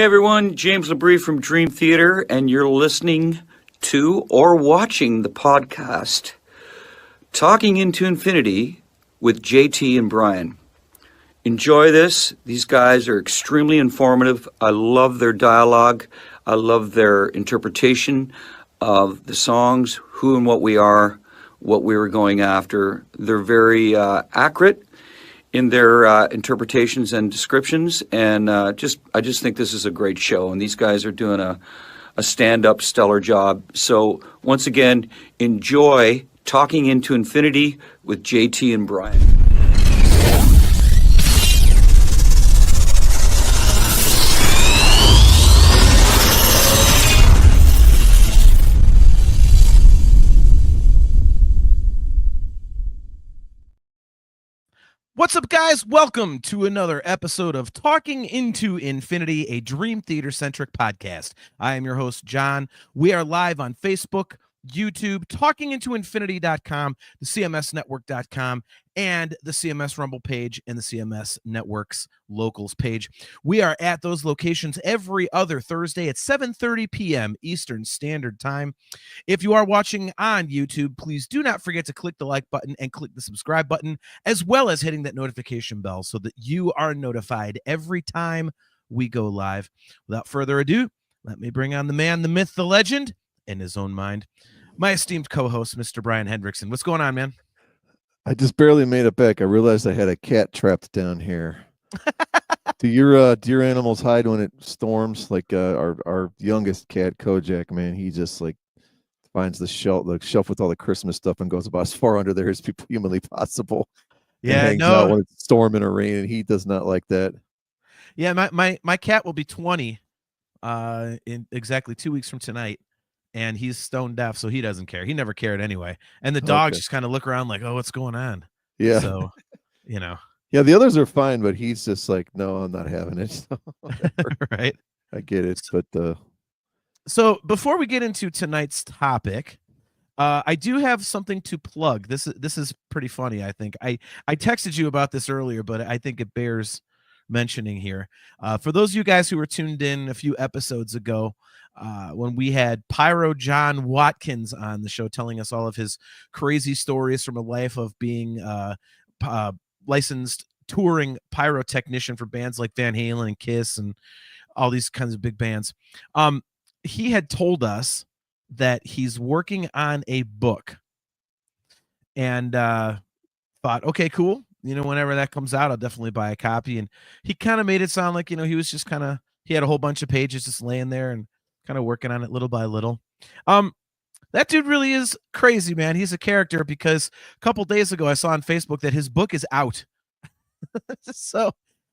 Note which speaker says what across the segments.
Speaker 1: everyone. James Labrie from Dream Theater, and you're listening to or watching the podcast Talking into Infinity with JT and Brian. Enjoy this. These guys are extremely informative. I love their dialogue. I love their interpretation of the songs, who and what we are, what we were going after. They're very accurate in their interpretations and descriptions, and I just think this is a great show, and these guys are doing a stand-up stellar job. So once again, enjoy Talking into Infinity with JT and Brian.
Speaker 2: What's up, guys? Welcome to another episode of Talking into Infinity, a Dream Theater-centric podcast. I am your host, John. We are live on Facebook, YouTube, talkingintoinfinity.com, the CMSnetwork.com, and the CMS Rumble page and the CMS Network's Locals page. We are at those locations every other Thursday at 7:30 p.m. Eastern Standard Time. If you are watching on YouTube, please do not forget to click the like button and click the subscribe button, as well as hitting that notification bell so that you are notified every time we go live. Without further ado, let me bring on the man, the myth, the legend, in his own mind, my esteemed co-host, Mr. Brian Hendrickson. What's going on, man?
Speaker 3: I just barely made it back. I realized I had a cat trapped down here. Do your deer animals hide when it storms? Like our youngest cat, Kojak, man, he just like finds the shelf with all the Christmas stuff and goes about as far under there as humanly possible.
Speaker 2: Yeah,
Speaker 3: hangs out when it's storming or raining. He does not like that.
Speaker 2: Yeah, my cat will be 20 in exactly 2 weeks from tonight. And he's stone deaf, so he doesn't care. He never cared anyway. And the dogs just kind of look around like, oh, what's going on?
Speaker 3: Yeah.
Speaker 2: So, you know.
Speaker 3: Yeah, the others are fine, but he's just like, no, I'm not having it. So,
Speaker 2: right.
Speaker 3: I get it. But
Speaker 2: so before we get into tonight's topic, I do have something to plug. This is pretty funny, I think. I texted you about this earlier, but I think it bears mentioning here. For those of you guys who were tuned in a few episodes ago, when we had Pyro John Watkins on the show telling us all of his crazy stories from a life of being licensed touring pyrotechnician for bands like Van Halen and Kiss and all these kinds of big bands. He had told us that he's working on a book, and thought, okay, cool. Whenever that comes out, I'll definitely buy a copy. And he kind of made it sound like, he was just he had a whole bunch of pages just laying there and kind of working on it little by little. That dude really is crazy, man. He's a character, because a couple days ago I saw on Facebook that his book is out. So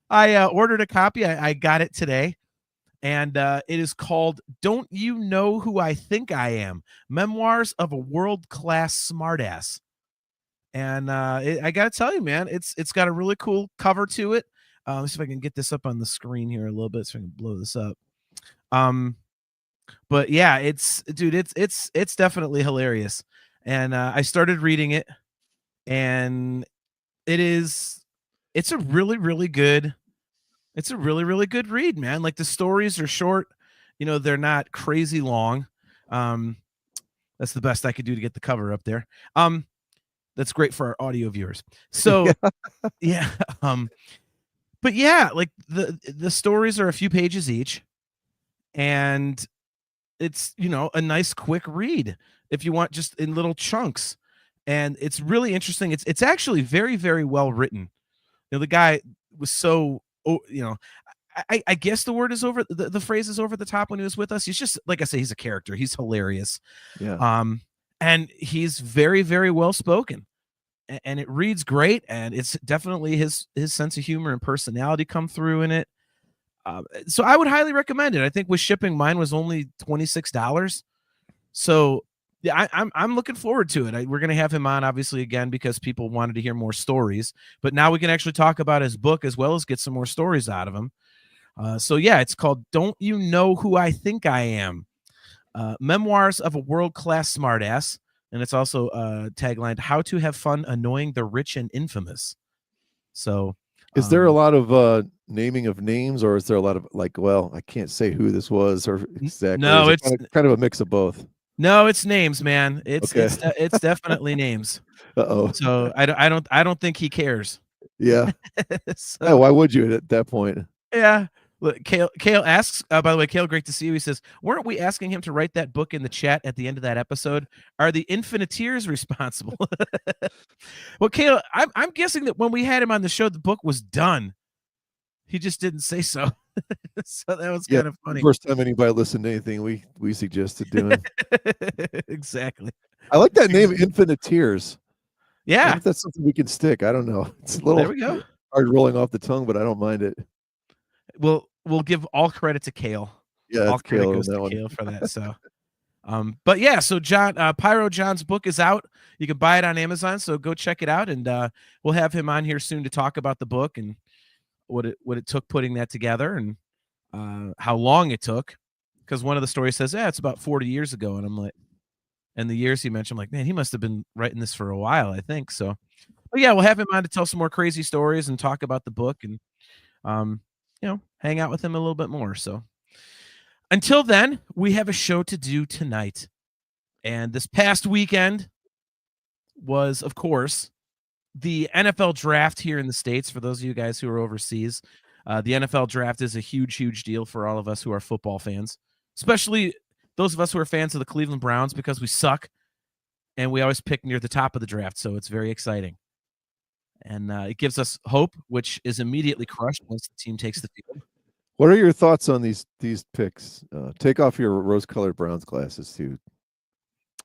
Speaker 2: I ordered a copy. I got it today, and it is called Don't You Know Who I Think I Am? Memoirs of a World-Class Smartass. And I got to tell you, man, it's got a really cool cover to it. Let's see if I can get this up on the screen here a little bit so I can blow this up. But yeah, it's definitely hilarious. And I started reading it, and it's a really, really good read, man. Like, the stories are short, they're not crazy long. That's the best I could do to get the cover up there. That's great for our audio viewers. So yeah. But yeah, like the stories are a few pages each, and it's, a nice quick read if you want, just in little chunks. And it's really interesting. It's actually very, very well written. The guy was so, I guess the word is over, the phrase is over the top when he was with us. He's just, like I say, he's a character. He's hilarious.
Speaker 3: Yeah.
Speaker 2: And he's very, very well spoken, and it reads great. And it's definitely his sense of humor and personality come through in it. So I would highly recommend it. I think with shipping, mine was only $26. So yeah, I'm looking forward to it. We're going to have him on, obviously, again, because people wanted to hear more stories. But now we can actually talk about his book as well as get some more stories out of him. So yeah, it's called Don't You Know Who I Think I Am? Memoirs of a World-Class Smartass. And it's also taglined, How to Have Fun Annoying the Rich and Infamous. So
Speaker 3: Is there a lot of naming of names, or is there a lot of like, well, I can't say who this was or exactly? Or
Speaker 2: No,
Speaker 3: is it
Speaker 2: it's
Speaker 3: kind of a mix of both?
Speaker 2: no, it's names, man.
Speaker 3: Okay.
Speaker 2: It's definitely names.
Speaker 3: Uh-oh.
Speaker 2: So I don't think he cares.
Speaker 3: Yeah.
Speaker 2: So
Speaker 3: Why would you at that point?
Speaker 2: yeah. Look, Kale asks, by the way, Kale, great to see you. He says, weren't we asking him to write that book in the chat at the end of that episode? Are the Infiniteers responsible? Well, Kale, I'm guessing that when we had him on the show, the book was done. He just didn't say so. So that was kind of funny.
Speaker 3: First time anybody listened to anything we suggested doing.
Speaker 2: Exactly.
Speaker 3: I like that name, Infinite Tears. I
Speaker 2: Yeah.
Speaker 3: wonder if that's something we can stick. I don't know. It's a
Speaker 2: There
Speaker 3: little
Speaker 2: we go.
Speaker 3: hard rolling off the tongue, but I don't mind it.
Speaker 2: We'll give all credit to Kale.
Speaker 3: Yeah,
Speaker 2: All
Speaker 3: it's
Speaker 2: credit
Speaker 3: Kale on
Speaker 2: goes
Speaker 3: that
Speaker 2: to
Speaker 3: one.
Speaker 2: Kale for that. So, but yeah, so Pyro John's book is out. You can buy it on Amazon. So go check it out, and we'll have him on here soon to talk about the book and what it took putting that together and how long it took. Because one of the stories says, it's about 40 years ago, and I'm like, and the years he mentioned, I'm like, man, he must have been writing this for a while, I think. So, but yeah, we'll have him on to tell some more crazy stories and talk about the book and hang out with him a little bit more. So until then, we have a show to do tonight. And this past weekend was, of course, the NFL draft here in the States. For those of you guys who are overseas, the NFL draft is a huge, huge deal for all of us who are football fans, especially those of us who are fans of the Cleveland Browns, because we suck and we always pick near the top of the draft. So it's very exciting. And it gives us hope, which is immediately crushed once the team takes the field.
Speaker 3: What are your thoughts on these picks? Take off your rose-colored Browns glasses too.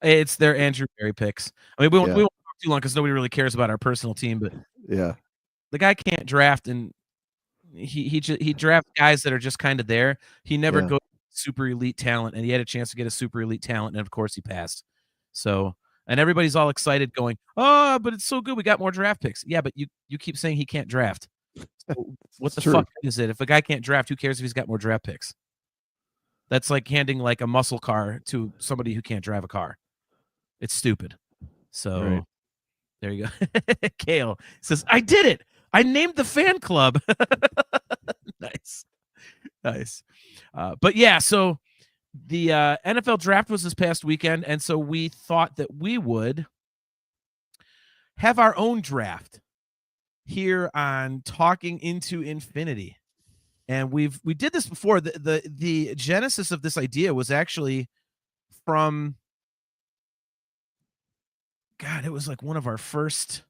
Speaker 2: It's their Andrew Berry picks. I mean, we won't talk too long because nobody really cares about our personal team. But
Speaker 3: yeah,
Speaker 2: the guy can't draft, and he drafts guys that are just kind of there. He never goes super elite talent, and he had a chance to get a super elite talent, and of course he passed. So, and everybody's all excited, going, "Oh, but it's so good, we got more draft picks." Yeah, but you keep saying he can't draft. So what the fuck is it? If a guy can't draft, who cares if he's got more draft picks? That's like handing like a muscle car to somebody who can't drive a car. It's stupid. So there you go. Kale says, I did it. I named the fan club. Nice. But yeah, so the NFL draft was this past weekend. And so we thought that we would have our own draft here on Talking Into Infinity. And we did this before. The genesis of this idea was actually from, God, it was like one of our first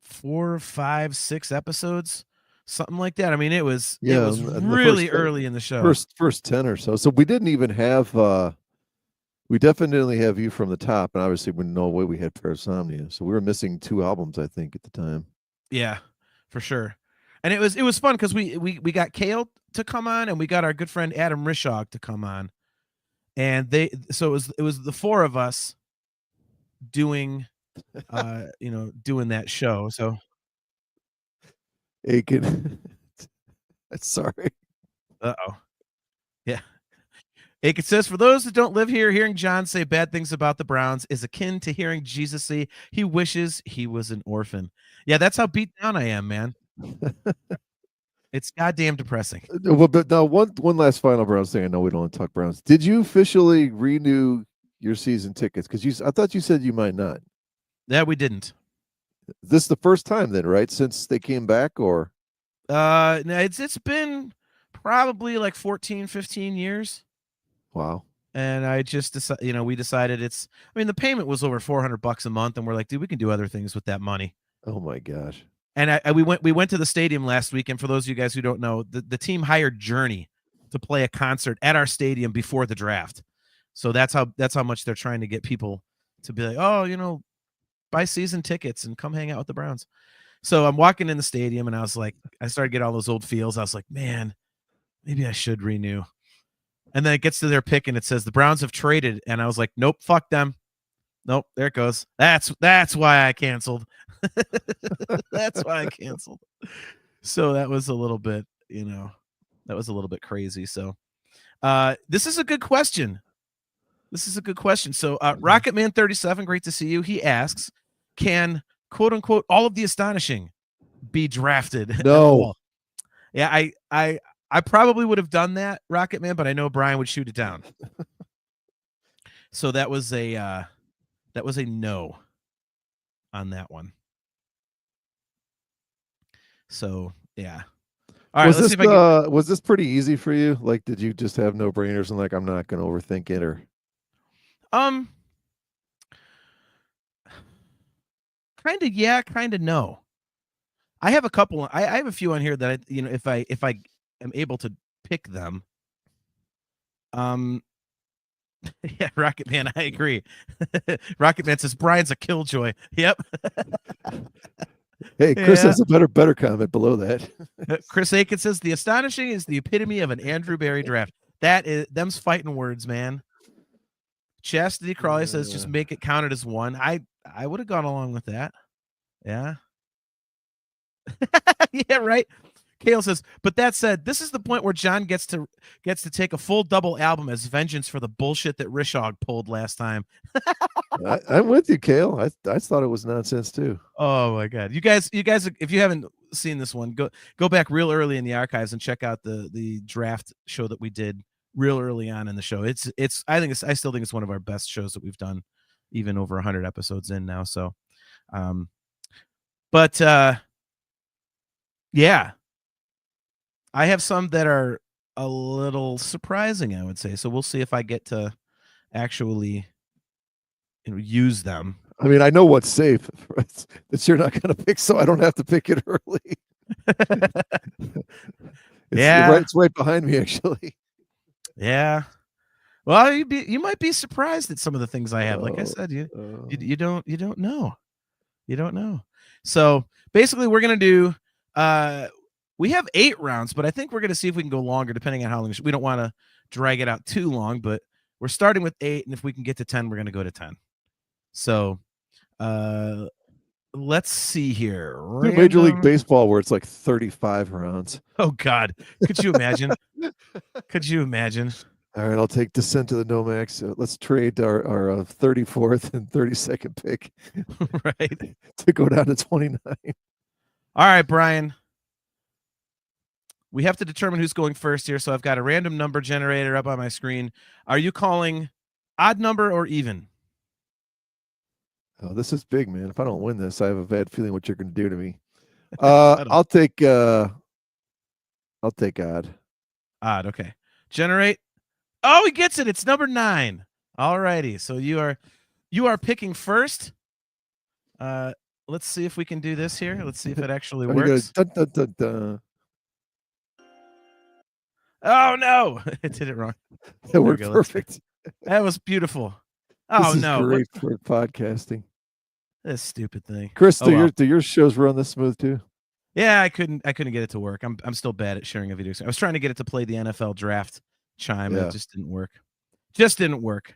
Speaker 2: 4, 5, 6 episodes, something like that. I mean, it was really early in the show.
Speaker 3: First 10 or so. So we didn't even have we definitely have You From the Top, and obviously we no way we had Parasomnia. So we were missing 2 albums, I think, at the time.
Speaker 2: Yeah, for sure. And it was fun because we got Kale to come on, and we got our good friend Adam Rishog to come on. And so it was the 4 of us doing doing that show. So
Speaker 3: Aiken. Sorry.
Speaker 2: Uh-oh. Yeah. Aiken says, for those that don't live here, hearing John say bad things about the Browns is akin to hearing Jesus say he wishes he was an orphan. Yeah, that's how beat down I am, man. It's goddamn depressing.
Speaker 3: Well, but now one last final Browns thing. I know we don't want to talk Browns. Did you officially renew your season tickets? Because I thought you said you might not.
Speaker 2: Yeah, we didn't.
Speaker 3: This is the first time then, right? Since they came back, or
Speaker 2: no, it's been probably like 14, 15 years.
Speaker 3: Wow.
Speaker 2: And I just decided, we decided the payment was over $400 a month, and we're like, dude, we can do other things with that money.
Speaker 3: Oh my gosh.
Speaker 2: And we went to the stadium last week, and for those of you guys who don't know, the team hired Journey to play a concert at our stadium before the draft. So that's how much they're trying to get people to be like, oh, buy season tickets and come hang out with the Browns. So I'm walking in the stadium, and I was like, I started getting all those old feels. I was like, man, maybe I should renew. And then it gets to their pick, and it says the Browns have traded, and I was like, nope, fuck them. Nope, there it goes. That's why I canceled. That's why I canceled. So that was a little bit, crazy. So this is a good question. So Rocketman 37, great to see you. He asks, can quote unquote all of the astonishing be drafted.
Speaker 3: No.
Speaker 2: LOL. Yeah, I probably would have done that, Rocket Man, but I know Brian would shoot it down. So that was a no on that one. So yeah. All right, let's see if I can.
Speaker 3: Was this pretty easy for you? Like, did you just have no brainers and like I'm not gonna overthink it, or
Speaker 2: Kind of yeah, kind of no. I have a couple. I have a few on here that if I am able to pick them. Yeah, Rocket Man, I agree. Rocket Man says Brian's a killjoy. Yep.
Speaker 3: hey, Chris
Speaker 2: Yeah.
Speaker 3: has a better comment below that.
Speaker 2: Chris Aiken says the astonishing is the epitome of an Andrew Barry draft. That is them's fighting words, man. Chastity Crawley says just make it counted as one. I would have gone along with that. Yeah. Yeah, right. Kale says, but that said, this is the point where John gets to take a full double album as vengeance for the bullshit that Rishog pulled last time.
Speaker 3: I'm with you, Kale. I thought it was nonsense too.
Speaker 2: Oh my god, you guys, if you haven't seen this one, go back real early in the archives and check out the draft show that we did real early on in the show. I still think it's one of our best shows that we've done, even over 100 episodes in now. So, yeah. I have some that are a little surprising, I would say. So we'll see if I get to actually use them.
Speaker 3: I mean, I know what's safe that you're not going to pick, so I don't have to pick it early. It's right behind me, actually.
Speaker 2: Yeah. Well, you might be surprised at some of the things I have. Like I said, you don't know. You don't know. So basically, we're gonna do. We have 8 rounds, but I think we're going to see if we can go longer, depending on how long. We don't want to drag it out too long, but we're starting with 8, and if we can get to 10, we're going to go to 10. So, let's see here.
Speaker 3: Major League Baseball, where it's like 35 rounds.
Speaker 2: Oh God, could you imagine? Could you imagine?
Speaker 3: All right, I'll take Descent to the Nomax. Let's trade our 34th and 32nd pick,
Speaker 2: right,
Speaker 3: to go down to 29.
Speaker 2: All right, Brian. We have to determine who's going first here, so I've got a random number generator up on my screen. Are you calling odd number or even?
Speaker 3: Oh, this is big, man. If I don't win this, I have a bad feeling what you're going to do to me. I'll take odd.
Speaker 2: Odd, okay. Generate. Oh, he gets it. It's number 9. All righty. So you are picking first. Let's see if we can do this here. Let's see if it actually works.
Speaker 3: Dun, dun, dun, dun.
Speaker 2: Oh no, it did it wrong.
Speaker 3: That worked perfect.
Speaker 2: That was beautiful. Oh
Speaker 3: this is
Speaker 2: no,
Speaker 3: great for podcasting.
Speaker 2: This stupid thing.
Speaker 3: Chris, do your shows run this smooth too?
Speaker 2: Yeah, I couldn't get it to work. I'm still bad at sharing a video. I was trying to get it to play the NFL draft chime, and it just didn't work.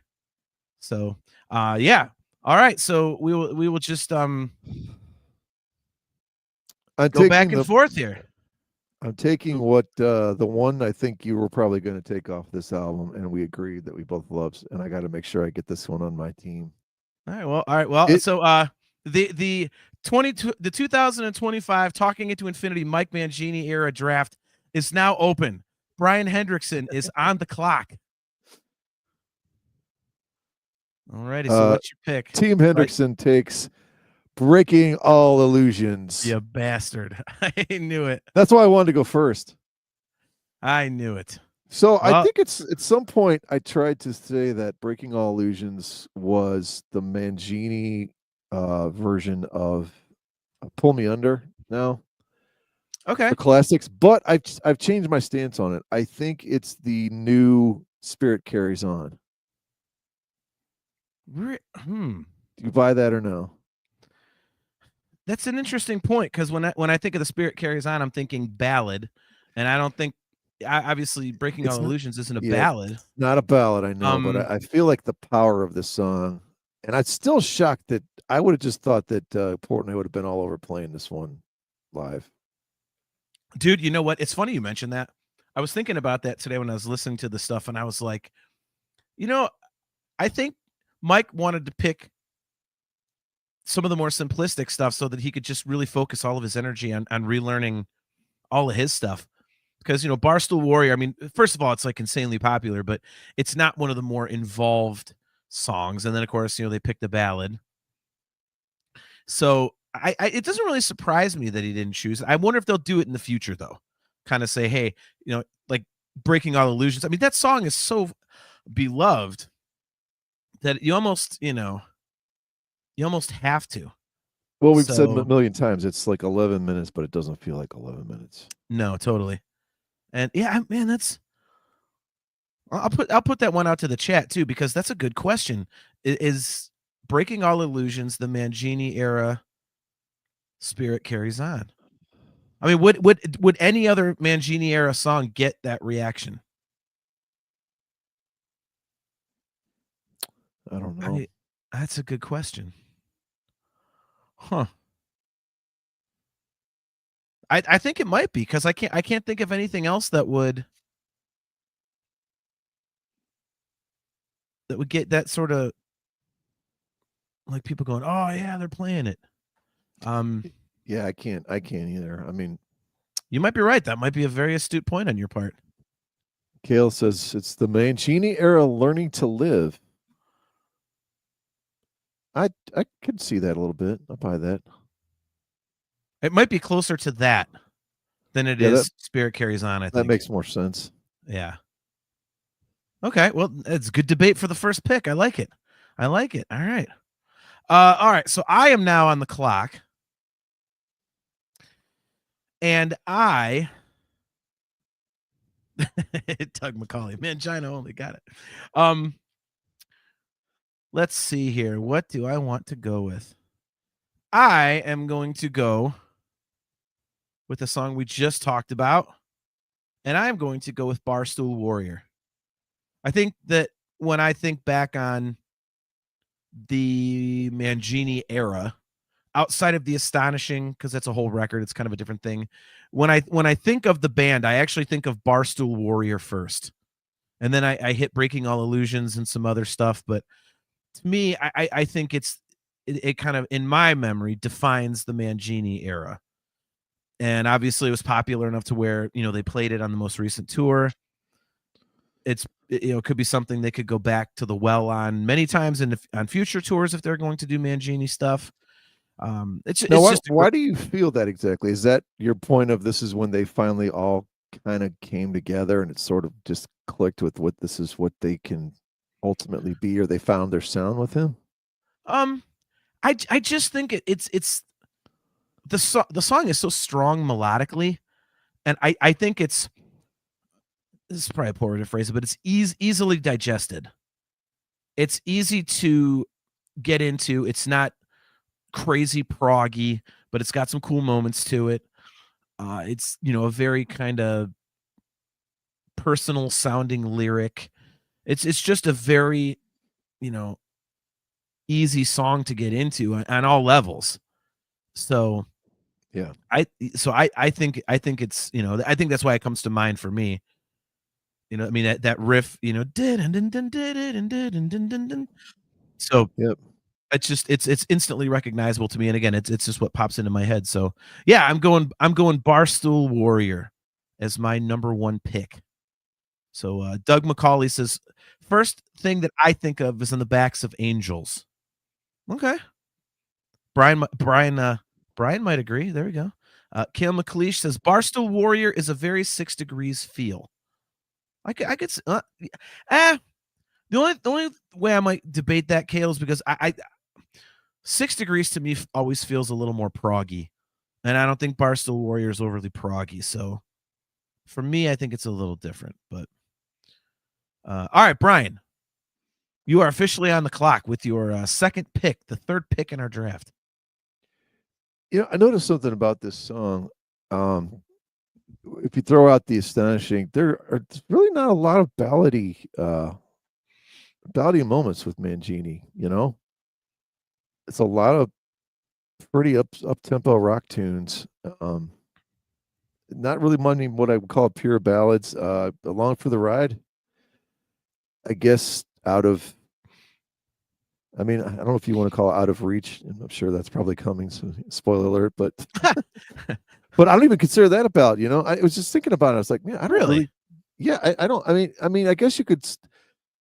Speaker 2: So, yeah. All right. So we will just go back and forth here.
Speaker 3: I'm taking what the one I think you were probably going to take off this album, and we agreed that we both love, and I got to make sure I get this one on my team.
Speaker 2: All right. Well, so the 2025 Talking Into Infinity Mike Mangini era draft is now open. Brian Hendrickson is on the clock. All righty. So what's your pick?
Speaker 3: Team Hendrickson takes Breaking All Illusions.
Speaker 2: You bastard. I knew it.
Speaker 3: That's why I wanted to go first.
Speaker 2: I knew it.
Speaker 3: So I think it's at some point I tried to say that Breaking All Illusions was the Mangini version of Pull Me Under now.
Speaker 2: Okay.
Speaker 3: The classics, but I've changed my stance on it. I think it's the new Spirit Carries On. Do you buy that or no?
Speaker 2: That's an interesting point, because when I think of the Spirit Carries On, I'm thinking ballad, and I don't think obviously Breaking All Illusions isn't a ballad.
Speaker 3: It's not a ballad, I know, but I feel like the power of this song, and I'm still shocked that I would have just thought that Portnoy would have been all over playing this one live.
Speaker 2: Dude, you know what? It's funny you mentioned that. I was thinking about that today when I was listening to the stuff, and I was like, I think Mike wanted to pick some of the more simplistic stuff so that he could just really focus all of his energy on relearning all of his stuff. Because, you know, Barstool Warrior, I mean, first of all, it's like insanely popular, but it's not one of the more involved songs. And then, of course, you know, they picked a ballad. So it doesn't really surprise me that he didn't choose it. I wonder if they'll do it in the future, though. Kind of say, hey, you know, like Breaking All Illusions. I mean, that song is so beloved that you almost, you know, you almost have to.
Speaker 3: Well, we've said
Speaker 2: So-
Speaker 3: a million times it's like 11 minutes, but it doesn't feel like 11 minutes.
Speaker 2: No, totally. And yeah, man, that's I'll put that one out to the chat too, because that's a good question. Is Breaking All Illusions the Mangini era Spirit Carries On? I mean, would any other Mangini era song get that reaction?
Speaker 3: I don't know.
Speaker 2: That's a good question. Huh. I think it might be, because I can't think of anything else that would get that sort of like people going, oh yeah, they're playing it.
Speaker 3: Yeah, I can't either. I mean,
Speaker 2: you might be right. That might be a very astute point on your part.
Speaker 3: Kale says it's the Mangini era Learning to Live. I could see that a little bit. I'll buy that.
Speaker 2: It might be closer to that than it is Spirit Carries On, I think.
Speaker 3: That makes more sense.
Speaker 2: Yeah. Okay, well, it's a good debate for the first pick. I like it. All right. All right, so I am now on the clock. And I Doug McCauley, Mangina only, got it. Let's see here. What do I want to go with? I am going to go with the song we just talked about, and I am going to go with Barstool Warrior. I think that when I think back on the Mangini era, outside of the Astonishing, because that's a whole record, it's kind of a different thing. When I think of the band, I actually think of Barstool Warrior first, and then I hit Breaking All Illusions and some other stuff. But to me, I think it kind of, in my memory, defines the Mangini era. And obviously it was popular enough to where, you know, they played it on the most recent tour. It could be something they could go back to the well on many times on future tours if they're going to do Mangini stuff.
Speaker 3: Why do you feel that exactly? Is that your point of this is when they finally all kind of came together and it sort of just clicked with what this is what they can ultimately be, or they found their sound with him?
Speaker 2: I just think it's the song is so strong melodically, and I think this is probably a poor way to phrase it, but it's easily digested. It's easy to get into. It's not crazy proggy, but it's got some cool moments to it. It's, you know, a very kind of personal sounding lyric. It's just a very, you know, easy song to get into on all levels. So
Speaker 3: yeah,
Speaker 2: I think it's, you know, I think that's why it comes to mind for me. You know, I mean, that riff, you know, so
Speaker 3: yep.
Speaker 2: it's just it's instantly recognizable to me, and again, it's just what pops into my head. So yeah, I'm going Barstool Warrior as my number one pick. So Doug McCauley says, first thing that I think of is on the backs of angels. Okay. Brian might agree. There we go. Kale McLeish says Barstool Warrior is a very 6 Degrees feel. I could the only way I might debate that, Kale, is because I 6 Degrees to me always feels a little more proggy, and I don't think Barstool Warrior is overly proggy. So for me, I think it's a little different. But all right, Brian, you are officially on the clock with your second pick, the third pick in our draft.
Speaker 3: You know, I noticed something about this song. If you throw out the Astonishing, there are really not a lot of ballady moments with Mangini. You know, it's a lot of pretty up tempo rock tunes. Not really many what I would call pure ballads. Along for the Ride, I guess, out of I mean, I don't know if you want to call it Out of Reach. I'm sure that's probably coming. So spoiler alert, but but I don't even consider that a ballad. You know, I was just thinking about it. I was like, man, I don't really. Yeah, I don't. I mean, I guess you could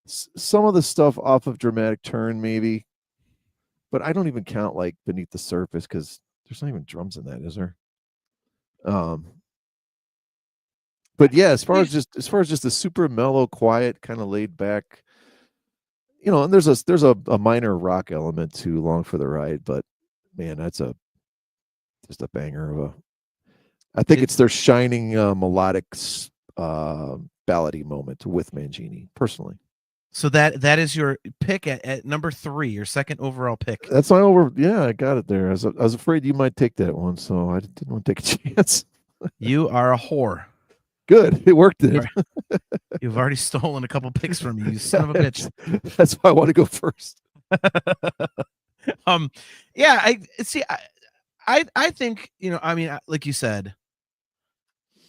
Speaker 3: some of the stuff off of Dramatic Turn maybe, but I don't even count like Beneath the Surface because there's not even drums in that, is there? But yeah, as far as just a super mellow, quiet, kind of laid back, you know, and there's a minor rock element to Long for the Ride, but man, that's just a banger of a. I think it's their shining melodic ballady moment with Mangini, personally.
Speaker 2: So that is your pick at number 3, your second overall pick.
Speaker 3: That's my over. Yeah, I got it there. I was afraid you might take that one, so I didn't want to take a chance.
Speaker 2: You are a whore.
Speaker 3: Good, it worked.
Speaker 2: You've already stolen a couple picks from me, you son of a bitch.
Speaker 3: That's why I want to go first.
Speaker 2: Yeah, I think, you know, I mean, like you said,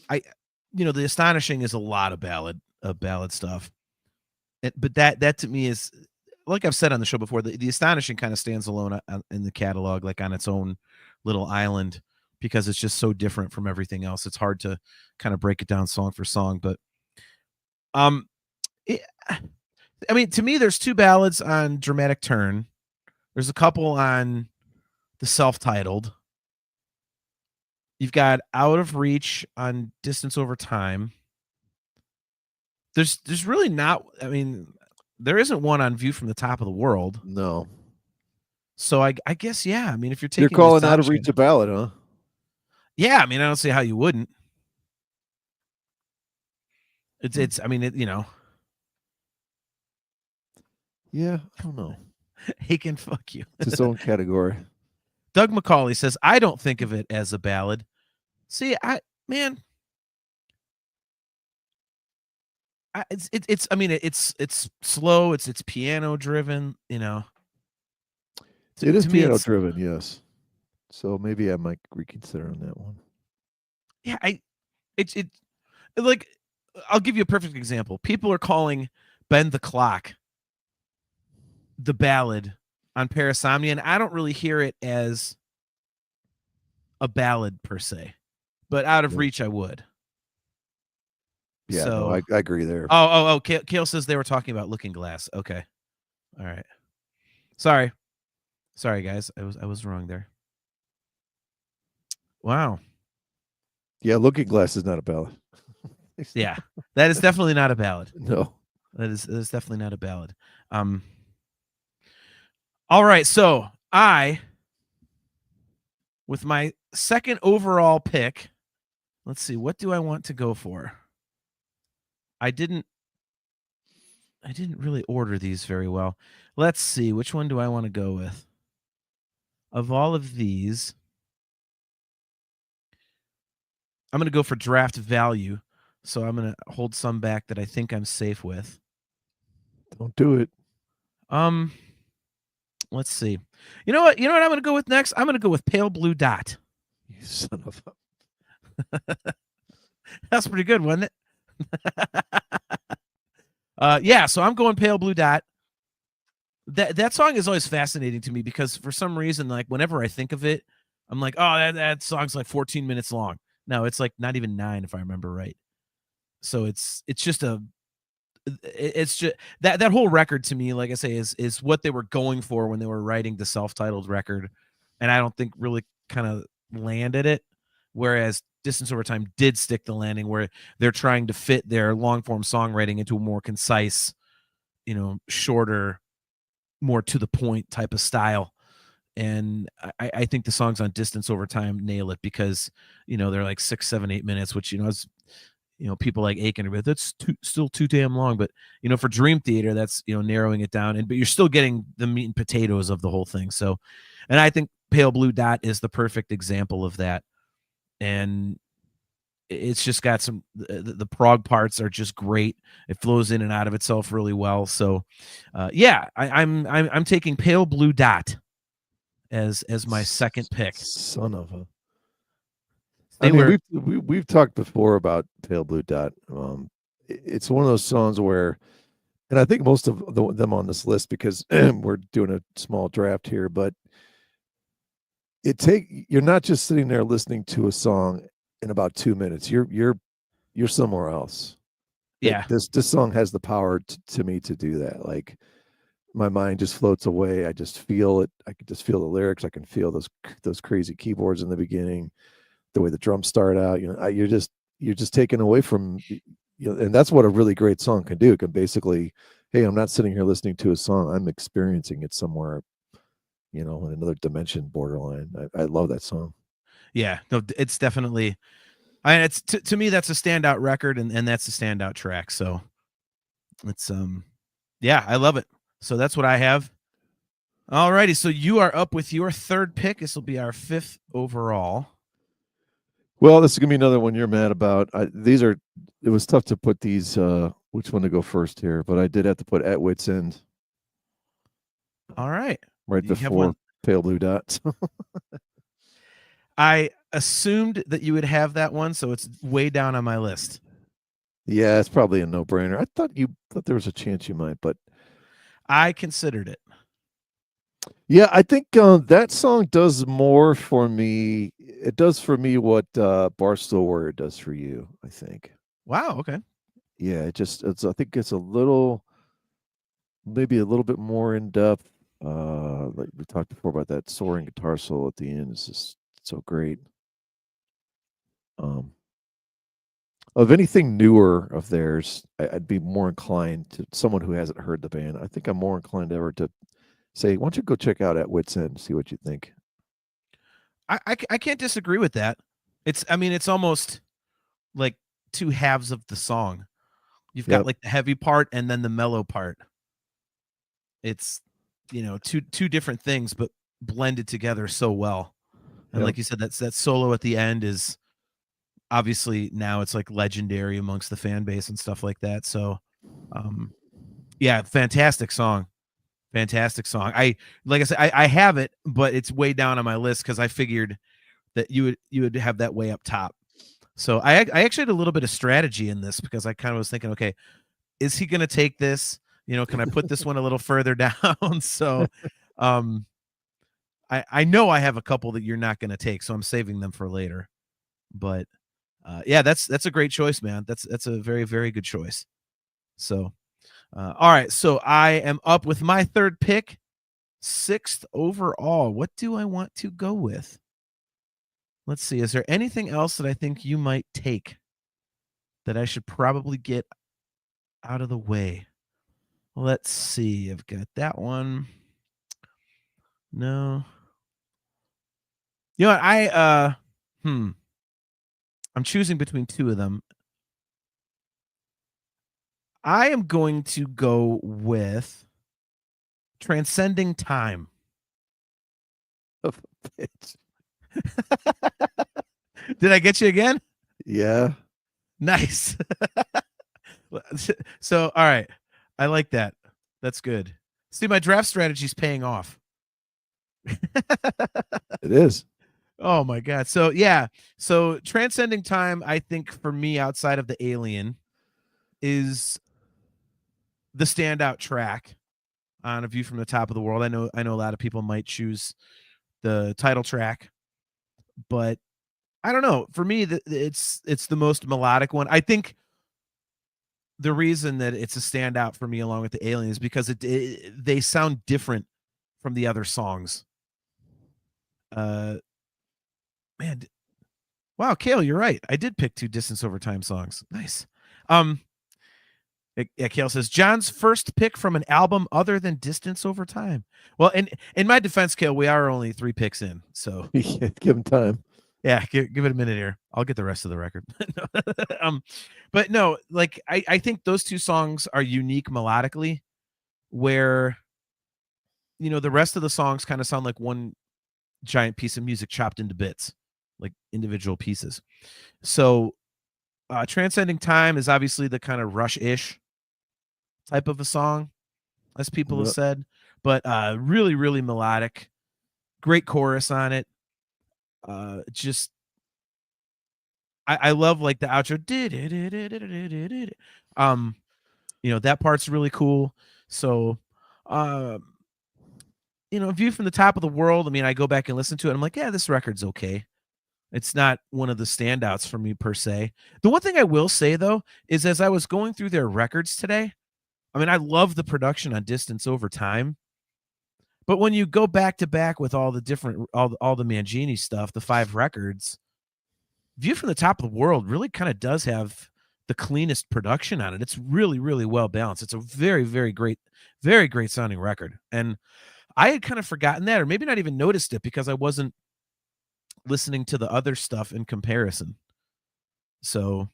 Speaker 2: The Astonishing is a lot of ballad stuff. But that to me is, like I've said on the show before, the Astonishing kind of stands alone in the catalog, like on its own little island, because it's just so different from everything else. It's hard to kind of break it down song for song. But I mean, to me, there's 2 ballads on Dramatic Turn. There's a couple on the self-titled. You've got Out of Reach on Distance Over Time. There's really not. I mean, there isn't one on View from the Top of the World.
Speaker 3: No.
Speaker 2: So I guess, yeah. I mean, if you're
Speaker 3: calling Out of Reach a ballad, huh?
Speaker 2: Yeah, I mean, I don't see how you wouldn't. It's. I mean, you know.
Speaker 3: Yeah, I don't know.
Speaker 2: He can fuck you.
Speaker 3: It's its own category.
Speaker 2: Doug McCauley says, I don't think of it as a ballad. See, it's slow, it's piano driven, you know.
Speaker 3: It is piano driven, yes. So maybe I might reconsider on that one.
Speaker 2: Yeah, like, I'll give you a perfect example. People are calling Bend the Clock the ballad on Parasomnia, and I don't really hear it as a ballad per se, but Out of Reach I would.
Speaker 3: Yeah,
Speaker 2: so
Speaker 3: no, I agree there.
Speaker 2: Oh, Kale says they were talking about Looking Glass. Okay, all right. Sorry guys, I was wrong there. Wow.
Speaker 3: Yeah, Looking Glass is not a ballad.
Speaker 2: Yeah, that is definitely not a ballad.
Speaker 3: No,
Speaker 2: that is definitely not a ballad. All right, so with my second overall pick, let's see, what do I want to go for? I didn't really order these very well. Let's see, which one do I want to go with? Of all of these, I'm going to go for draft value. So I'm going to hold some back that I think I'm safe with.
Speaker 3: Don't do it.
Speaker 2: Let's see. You know what I'm going to go with next? I'm going to go with Pale Blue Dot.
Speaker 3: You son of
Speaker 2: a... That's pretty good, wasn't it? Yeah, so I'm going Pale Blue Dot. That song is always fascinating to me because for some reason, like whenever I think of it, I'm like, oh, that song's like 14 minutes long. No, it's like not even 9 if I remember right. So it's just that whole record to me, like I say, is what they were going for when they were writing the self-titled record, and I don't think really kind of landed it. Whereas Distance Over Time did stick the landing, where they're trying to fit their long-form songwriting into a more concise, shorter, more to the point type of style. And I think the songs on Distance Over Time nail it because, they're like 6, 7, 8 minutes, which, people like Aiken, but that's still too damn long. But, for Dream Theater, that's, narrowing it down. But you're still getting the meat and potatoes of the whole thing. So, and I think Pale Blue Dot is the perfect example of that. And it's just got some, the prog parts are just great. It flows in and out of itself really well. So, yeah, I'm taking Pale Blue Dot as my second pick.
Speaker 3: Son of a. I mean, we've talked before about Pale Blue Dot. It's one of those songs where And I think most of them on this list, because we're doing a small draft here, but you're not just sitting there listening to a song in about 2 minutes. You're somewhere else.
Speaker 2: Yeah.
Speaker 3: This song has the power to me to do that. Like my mind just floats away. I just feel it. I can just feel the lyrics. I can feel those crazy keyboards in the beginning, the way the drums start out. You're just taken away from and that's what a really great song can do. It can basically, hey, I'm not sitting here listening to a song. I'm experiencing it somewhere, in another dimension, borderline. I love that song.
Speaker 2: Yeah, no, it's definitely. It's to me that's a standout record, and that's a standout track. So it's yeah, I love it. So that's what I have. All righty, so you are up with your third pick. This will be our fifth overall.
Speaker 3: Well, this is gonna be another one you're mad about. It was tough to put these. Which one to go first here? But I did have to put At Wit's End.
Speaker 2: All right,
Speaker 3: Right
Speaker 2: you have
Speaker 3: before
Speaker 2: one.
Speaker 3: Pale Blue Dot.
Speaker 2: I assumed that you would have that one, so it's way down on my list.
Speaker 3: Yeah, it's probably a no-brainer. I thought there was a chance you might, but
Speaker 2: I considered it.
Speaker 3: yeah, I think that song does more for me. It does for me what Barstool Warrior does for you, I think.
Speaker 2: Wow. Okay.
Speaker 3: Yeah, I think it's maybe a little bit more in depth. Like we talked before about that soaring guitar solo at the end is just so great. Of anything newer of theirs, I'd be more inclined to someone who hasn't heard the band. I think I'm more inclined ever to say, why don't you go check out At Wit's End, see what you think.
Speaker 2: I can't disagree with that. It's almost like two halves of the song. You've got like the heavy part and then the mellow part. It's two different things, but blended together so well. And like you said, that solo at the end is obviously now it's like legendary amongst the fan base and stuff like that. So, yeah, fantastic song. Fantastic song. Like I said, I have it, but it's way down on my list because I figured that you would have that way up top. So I actually had a little bit of strategy in this because I kind of was thinking, okay, is he going to take this? Can I put this one a little further down? So, I know I have a couple that you're not going to take, so I'm saving them for later. But yeah, that's a great choice, man. That's a very, very good choice. So, all right. So I am up with my third pick, 6th overall. What do I want to go with? Let's see. Is there anything else that I think you might take that I should probably get out of the way? Let's see. I've got that one. No. You know what? I'm choosing between two of them. I am going to go with Transcending Time.
Speaker 3: Bitch.
Speaker 2: Did I get you again?
Speaker 3: Yeah.
Speaker 2: Nice. So, all right. I like that. That's good. See, my draft strategy is paying off.
Speaker 3: It is.
Speaker 2: Oh my God. So yeah. So Transcending Time, I think for me, outside of the Alien, is the standout track on A View from the Top of the World. I know a lot of people might choose the title track, but I don't know. For me, it's the most melodic one. I think the reason that it's a standout for me along with the Alien is because they sound different from the other songs. Man, wow, Kale, you're right. I did pick 2 Distance Over Time songs. Nice. Yeah, Kale says John's first pick from an album other than Distance Over Time. Well, in my defense, Kale, we are only 3 picks in, so
Speaker 3: give him time.
Speaker 2: Yeah, give it a minute here. I'll get the rest of the record. But no, like I think those 2 songs are unique melodically, where the rest of the songs kind of sound like one giant piece of music chopped into bits, like individual pieces. So Transcending Time is obviously the kind of Rush-ish type of a song, as people have said, but really, really melodic. Great chorus on it. Just I love like the outro. that part's really cool. So, View from the Top of the World. I mean, I go back and listen to it. I'm like, yeah, this record's okay. It's not one of the standouts for me per se. The one thing I will say though is as I was going through their records today, I mean, I love the production on Distance Over Time, but when you go back to back with all the different all the Mangini stuff, the 5 records, View from the Top of the World really kind of does have the cleanest production on it. It's really, really well balanced. It's a very, very great sounding record. And I had kind of forgotten that, or maybe not even noticed it because I wasn't listening to the other stuff in comparison. So,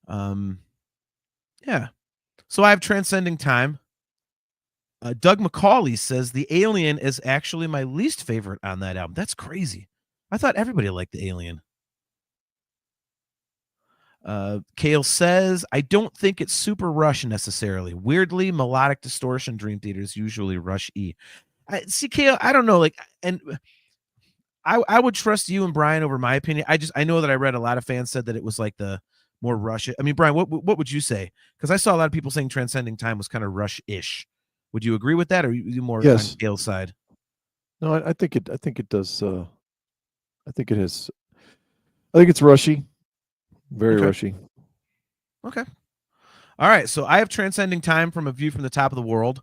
Speaker 2: yeah. So I have Transcending Time. Doug McCauley says The Alien is actually my least favorite on that album. That's crazy. I thought everybody liked The Alien. Kale says, I don't think it's super Rush necessarily. Weirdly, melodic distortion Dream Theater is usually Rush E. See, Kale, I don't know. And I would trust you and Brian over my opinion. I know that I read a lot of fans said that it was like the more Rush. I mean, Brian, what would you say? Because I saw a lot of people saying Transcending Time was kind of Rush-ish. Would you agree with that, or are you more on Kale's side?
Speaker 3: No, I think it does. I think it has. I think it's Rushy. Very Rushy.
Speaker 2: Okay. All right. So I have Transcending Time from A View from the Top of the World.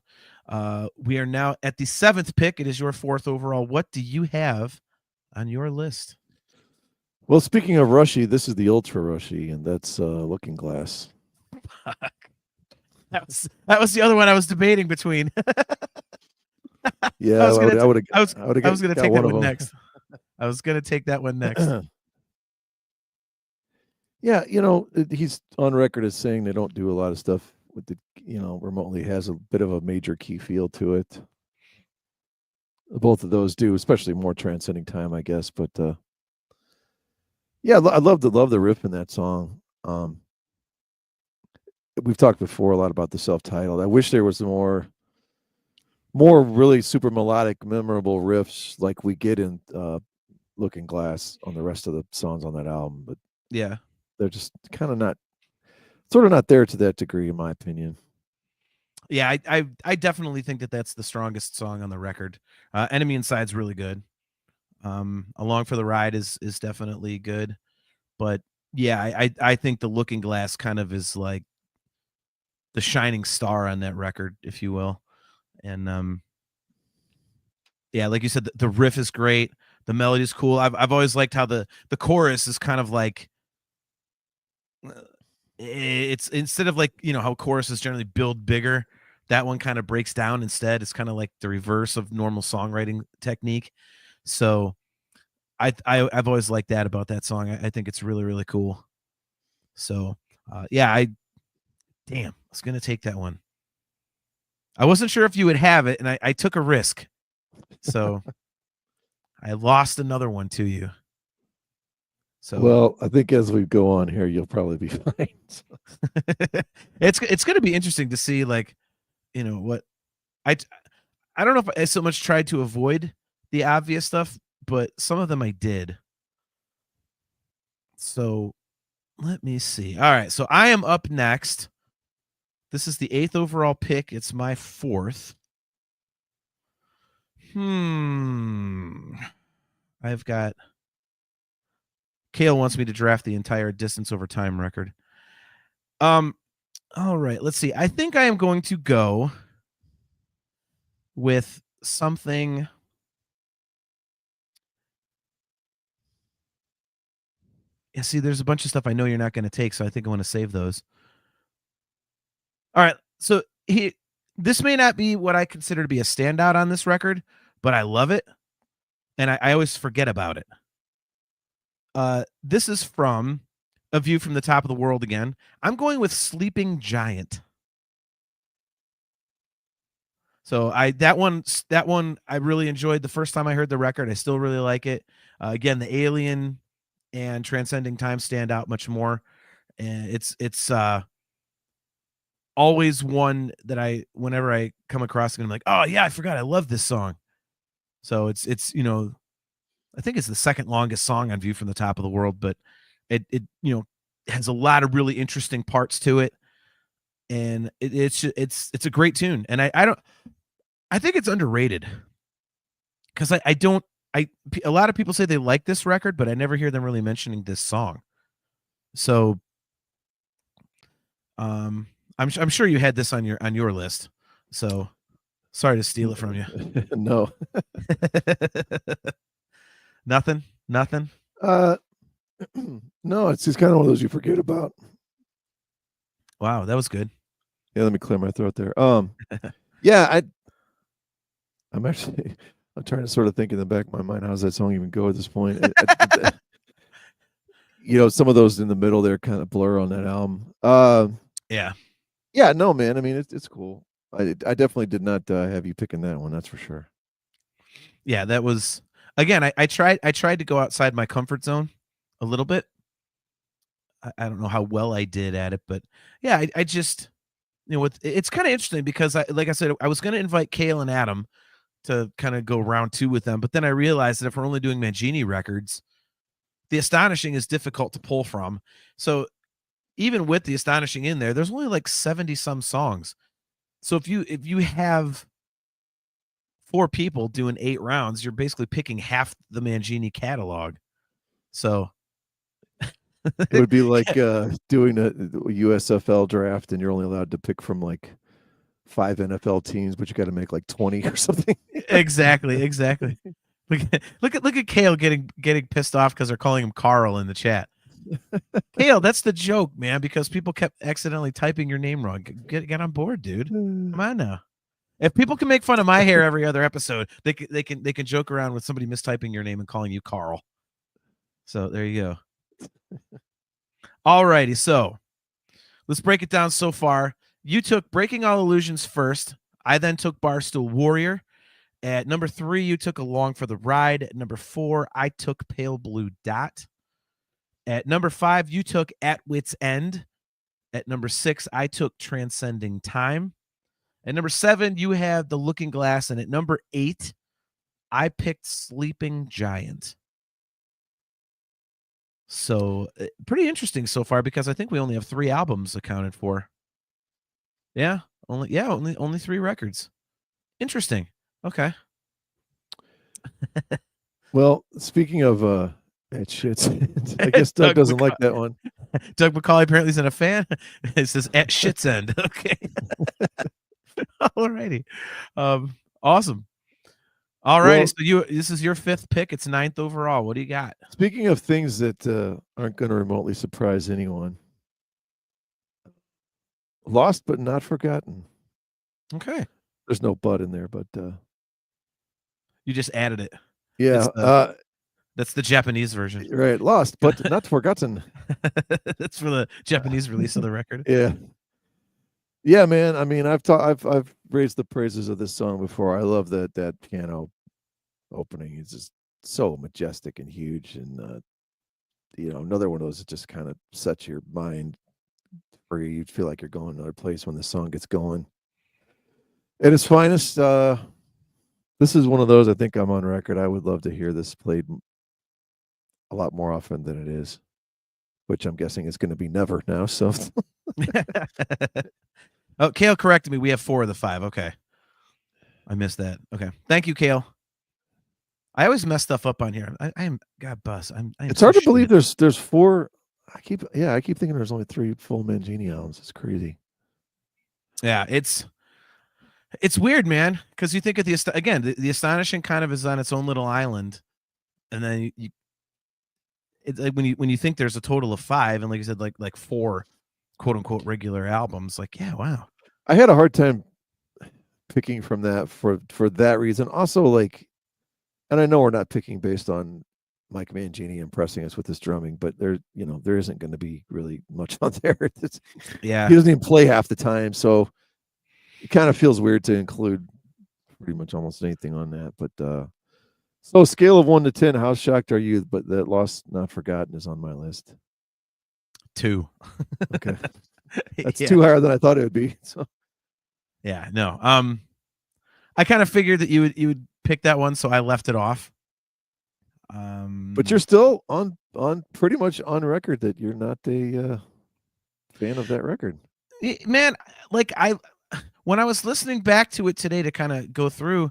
Speaker 2: We are now at the 7th pick. It is your 4th overall. What do you have on your list?
Speaker 3: Well, speaking of Rushy, this is the Ultra Rushy, and that's Looking Glass.
Speaker 2: That was the other one I was debating between.
Speaker 3: Yeah, I was going to
Speaker 2: take that one next. I was going to take that one next.
Speaker 3: Yeah, he's on record as saying they don't do a lot of stuff with the, remotely has a bit of a major key feel to it. Both of those do, especially more Transcending Time, I guess. But yeah, I love the riff in that song. We've talked before a lot about the self-titled. I wish there was more really super melodic, memorable riffs like we get in Looking Glass on the rest of the songs on that album. But
Speaker 2: yeah,
Speaker 3: they're just kind of not there to that degree, in my opinion.
Speaker 2: Yeah, I definitely think that that's the strongest song on the record. Enemy Inside's really good. Along for the Ride is definitely good, but yeah, I think the Looking Glass kind of is like the shining star on that record, if you will. And yeah, like you said, the riff is great. The melody is cool. I've always liked how the chorus is kind of like, it's instead of like, how choruses generally build bigger, that one kind of breaks down instead. It's kind of like the reverse of normal songwriting technique. So I've always liked that about that song. I think it's really, really cool. So yeah, I was going to take that one. I wasn't sure if you would have it, and I took a risk. So I lost another one to you. So
Speaker 3: well, I think as we go on here, you'll probably be fine.
Speaker 2: It's going to be interesting to see, like, what I don't know if I so much tried to avoid the obvious stuff, but some of them I did. So let me see. All right, so I am up next. This is the 8th overall pick. It's my 4th. I've got Kale wants me to draft the entire Distance Over Time record. All right, let's see. I think I am going to go with something. Yeah, see, there's a bunch of stuff I know you're not going to take, so I think I want to save those. All right, so this may not be what I consider to be a standout on this record, but I love it, and I always forget about it. This is from A View from the Top of the World again. I'm going with Sleeping Giant. So that one I really enjoyed the first time I heard the record. I still really like it. Again, the Alien and Transcending Time stand out much more, and it's always one that whenever I come across it, I'm like, oh yeah, I forgot I love this song. So it's I think it's the second longest song on View from the Top of the World, but it has a lot of really interesting parts to it. and it's a great tune, and I think it's underrated because a lot of people say they like this record, but I never hear them really mentioning this song. So, I'm sure you had this on your list. So, sorry to steal it from you.
Speaker 3: No.
Speaker 2: Nothing.
Speaker 3: No, it's just kind of one of those you forget about.
Speaker 2: Wow, that was good.
Speaker 3: Yeah, let me clear my throat there. Yeah, I'm trying to sort of think in the back of my mind, how's that song even go at this point? Some of those in the middle there kind of blur on that album. Yeah, no, man. I mean, it's cool. I definitely did not have you picking that one. That's for sure.
Speaker 2: Yeah, that was again. I tried to go outside my comfort zone a little bit. I don't know how well I did at it, but yeah, I just it's kind of interesting because like I said, I was going to invite Kale and Adam to kind of go round 2 with them, but then I realized that if we're only doing Mangini records, the Astonishing is difficult to pull from. So even with the Astonishing in there, there's only like 70 some songs. So if you have 4 people doing 8 rounds, you're basically picking half the Mangini catalog. So
Speaker 3: it would be like doing a USFL draft, and you're only allowed to pick from like 5 NFL teams, but you got to make like 20 or something.
Speaker 2: Exactly. Look at Kale getting pissed off because they're calling him Carl in the chat. Kale, that's the joke, man, because people kept accidentally typing your name wrong. Get on board, dude. Come on now. If people can make fun of my hair every other episode, they can joke around with somebody mistyping your name and calling you Carl. So there you go. All righty, so let's break it down so far. You took Breaking All Illusions first. I then took Barstool Warrior. At number 3, you took Along for the Ride. At number 4, I took Pale Blue Dot. At number 5, you took At Wit's End. At number 6, I took Transcending Time. At number 7, you have The Looking Glass. And at number 8, I picked Sleeping Giant. So pretty interesting so far because I think we only have 3 albums accounted for. Yeah, only 3 records. Interesting. Okay.
Speaker 3: Well, speaking of that shit, I guess Doug doesn't like that one.
Speaker 2: Doug McCauley apparently isn't a fan. It says at shit's end. Okay. All righty. Awesome. All righty. So this is your 5th pick. It's 9th overall. What do you got?
Speaker 3: Speaking of things that aren't going to remotely surprise anyone, Lost but Not Forgotten.
Speaker 2: Okay.
Speaker 3: There's no but in there, but
Speaker 2: you just added it.
Speaker 3: Yeah.
Speaker 2: That's the Japanese version.
Speaker 3: Right. Lost but Not Forgotten.
Speaker 2: That's for the Japanese release of the record.
Speaker 3: Yeah. Yeah, man. I mean, I've raised the praises of this song before. I love that piano opening. It's just so majestic and huge, and another one of those that just kind of sets your mind free. You feel like you're going another place when the song gets going. At its finest, this is one of those. I think I'm on record. I would love to hear this played a lot more often than it is, which I'm guessing is going to be never now. So.
Speaker 2: Oh, Kale corrected me. We have 4 of the 5. Okay. I missed that. Okay. Thank you, Kale. I always mess stuff up on here. I am God bus.
Speaker 3: It's hard to believe there's 4. I keep thinking there's only 3 full Mangini albums. It's crazy.
Speaker 2: Yeah, it's weird, man, because you think of the Astonishing kind of is on its own little island, and then it's like when you think there's a total of 5, and like you said, like 4 quote unquote regular albums, like, yeah, wow.
Speaker 3: I had a hard time picking from that for that reason. Also, like, and I know we're not picking based on Mike Mangini impressing us with his drumming, but there isn't going to be really much on there.
Speaker 2: Yeah,
Speaker 3: he doesn't even play half the time, so it kind of feels weird to include pretty much almost anything on that. But so scale of 1 to 10, how shocked are you? But that Lost Not Forgotten is on my list.
Speaker 2: 2.
Speaker 3: Okay, that's 2 higher than I thought it would be. So
Speaker 2: yeah, no. I kind of figured that you would pick that one, so I left it off.
Speaker 3: But you're still on pretty much on record that you're not a fan of that record.
Speaker 2: Man, like when I was listening back to it today to kind of go through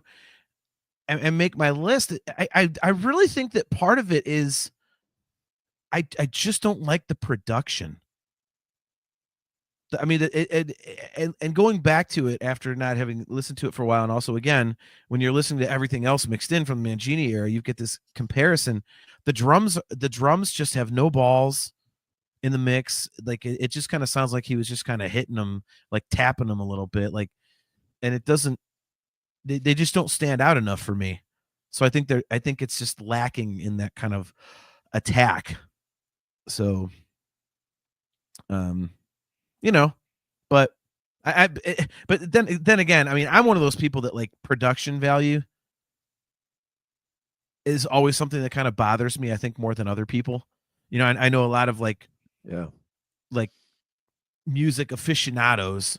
Speaker 2: and make my list, I really think that part of it is I just don't like the production. I mean, and going back to it after not having listened to it for a while, and also again, when you're listening to everything else mixed in from the Mangini era, you get this comparison. The drums just have no balls in the mix. Like it just kind of sounds like he was just kind of hitting them, like tapping them a little bit, like, and it doesn't. They just don't stand out enough for me. So I think it's just lacking in that kind of attack. So, you know, but but then again, I mean, I'm one of those people that like production value is always something that kind of bothers me, I think, more than other people. You know, I know a lot of like music aficionados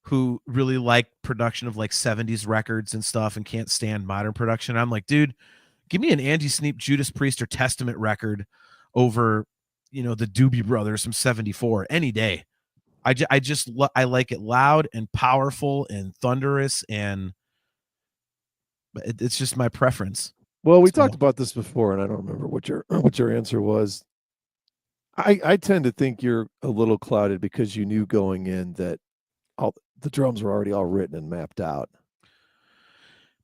Speaker 2: who really like production of like 70s records and stuff and can't stand modern production. I'm like, dude, give me an Andy Sneap, Judas Priest, or Testament record over, the Doobie Brothers from 74 any day. I like it loud and powerful and thunderous, and it's just my preference.
Speaker 3: Well, we talked about this before, and I don't remember what your answer was. I tend to think you're a little clouded because you knew going in that all the drums were already all written and mapped out.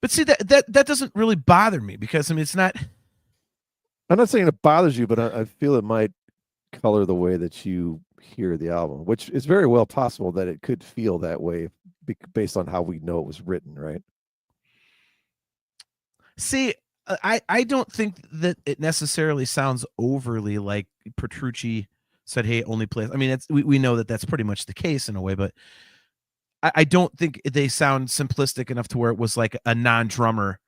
Speaker 2: But see, that doesn't really bother me because, I mean, it's not.
Speaker 3: I'm not saying it bothers you, but I feel it might color the way that you hear the album, which is very well possible that it could feel that way based on how we know it was written, right?
Speaker 2: See, I don't think that it necessarily sounds overly like Petrucci said, hey, only play. I mean, we know that that's pretty much the case in a way, but I don't think they sound simplistic enough to where it was like a non-drummer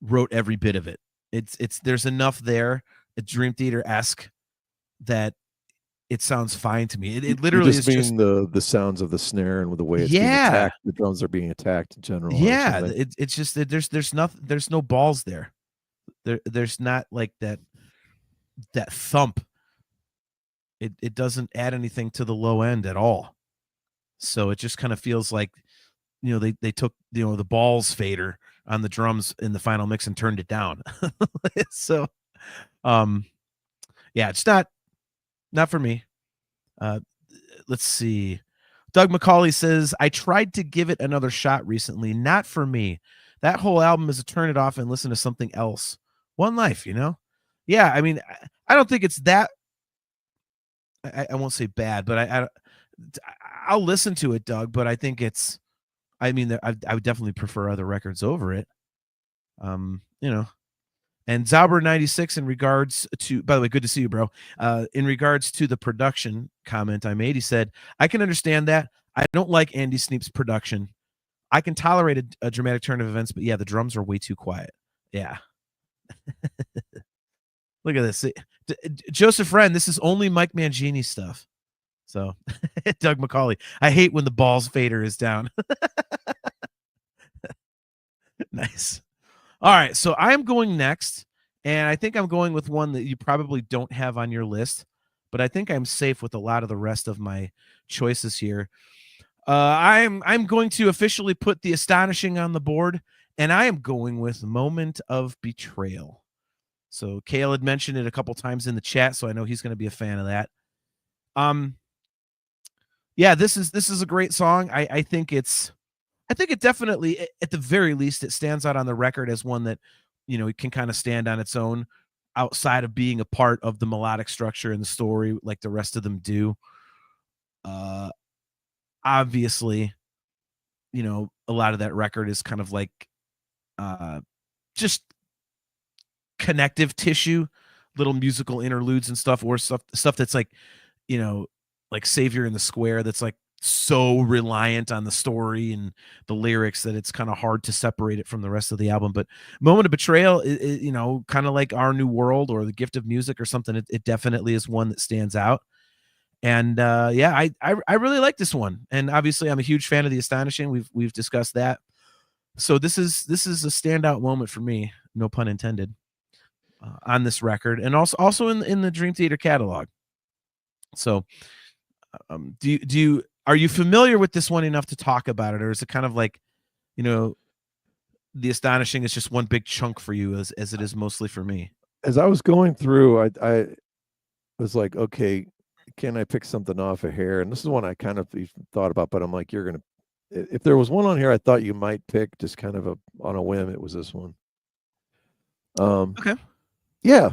Speaker 2: wrote every bit of it. It's there's enough there, a Dream Theater-esque, that it sounds fine to me. It literally is just
Speaker 3: the sounds of the snare and the way it's being attacked. The drums are being attacked in general.
Speaker 2: Yeah, it's just that there's no balls there. There's not like that thump. It doesn't add anything to the low end at all. So it just kind of feels like, they took, the balls fader on the drums in the final mix and turned it down. So, yeah, it's not for me. Let's see. Doug McCauley says, I tried to give it another shot recently. Not for me. That whole album is to turn it off and listen to something else. One life, Yeah, I mean, I don't think it's that. I won't say bad, but I'll listen to it, Doug. But I think it's. I mean, I would definitely prefer other records over it. And Zauber96, in regards to, by the way, good to see you, bro. In regards to the production comment I made, he said, I can understand that. I don't like Andy Sneap's production. I can tolerate a dramatic turn of events, but yeah, the drums are way too quiet. Yeah. Look at this. Joseph Wren, this is only Mike Mangini stuff. So, Doug McCauley, I hate when the balls fader is down. Nice. All right, so I'm going next, and I think I'm going with one that you probably don't have on your list, but I think I'm safe with a lot of the rest of my choices here. I'm going to officially put The Astonishing on the board, and I am going with Moment of Betrayal. So Kale had mentioned it a couple times in the chat, so I know he's going to be a fan of that. Yeah, this is a great song. I think it definitely, at the very least, it stands out on the record as one that, it can kind of stand on its own outside of being a part of the melodic structure and the story like the rest of them do. Obviously, a lot of that record is kind of like just connective tissue, little musical interludes and stuff, or stuff that's like, like Savior in the Square, that's like so reliant on the story and the lyrics that it's kind of hard to separate it from the rest of the album. But Moment of Betrayal is, kind of like Our New World or The Gift of Music or something. It definitely is one that stands out. And yeah, I really like this one. And obviously I'm a huge fan of The Astonishing. We've discussed that. So this is a standout moment for me, no pun intended, on this record, and also in the Dream Theater catalog. So do you Are you familiar with this one enough to talk about it, or is it kind of like, The Astonishing is just one big chunk for you as it is mostly for me?
Speaker 3: As I was going through, I was like, okay, can I pick something off of here? And this is one I kind of thought about, but I'm like, if there was one on here I thought you might pick just kind of on a whim, it was this one.
Speaker 2: Okay.
Speaker 3: Yeah,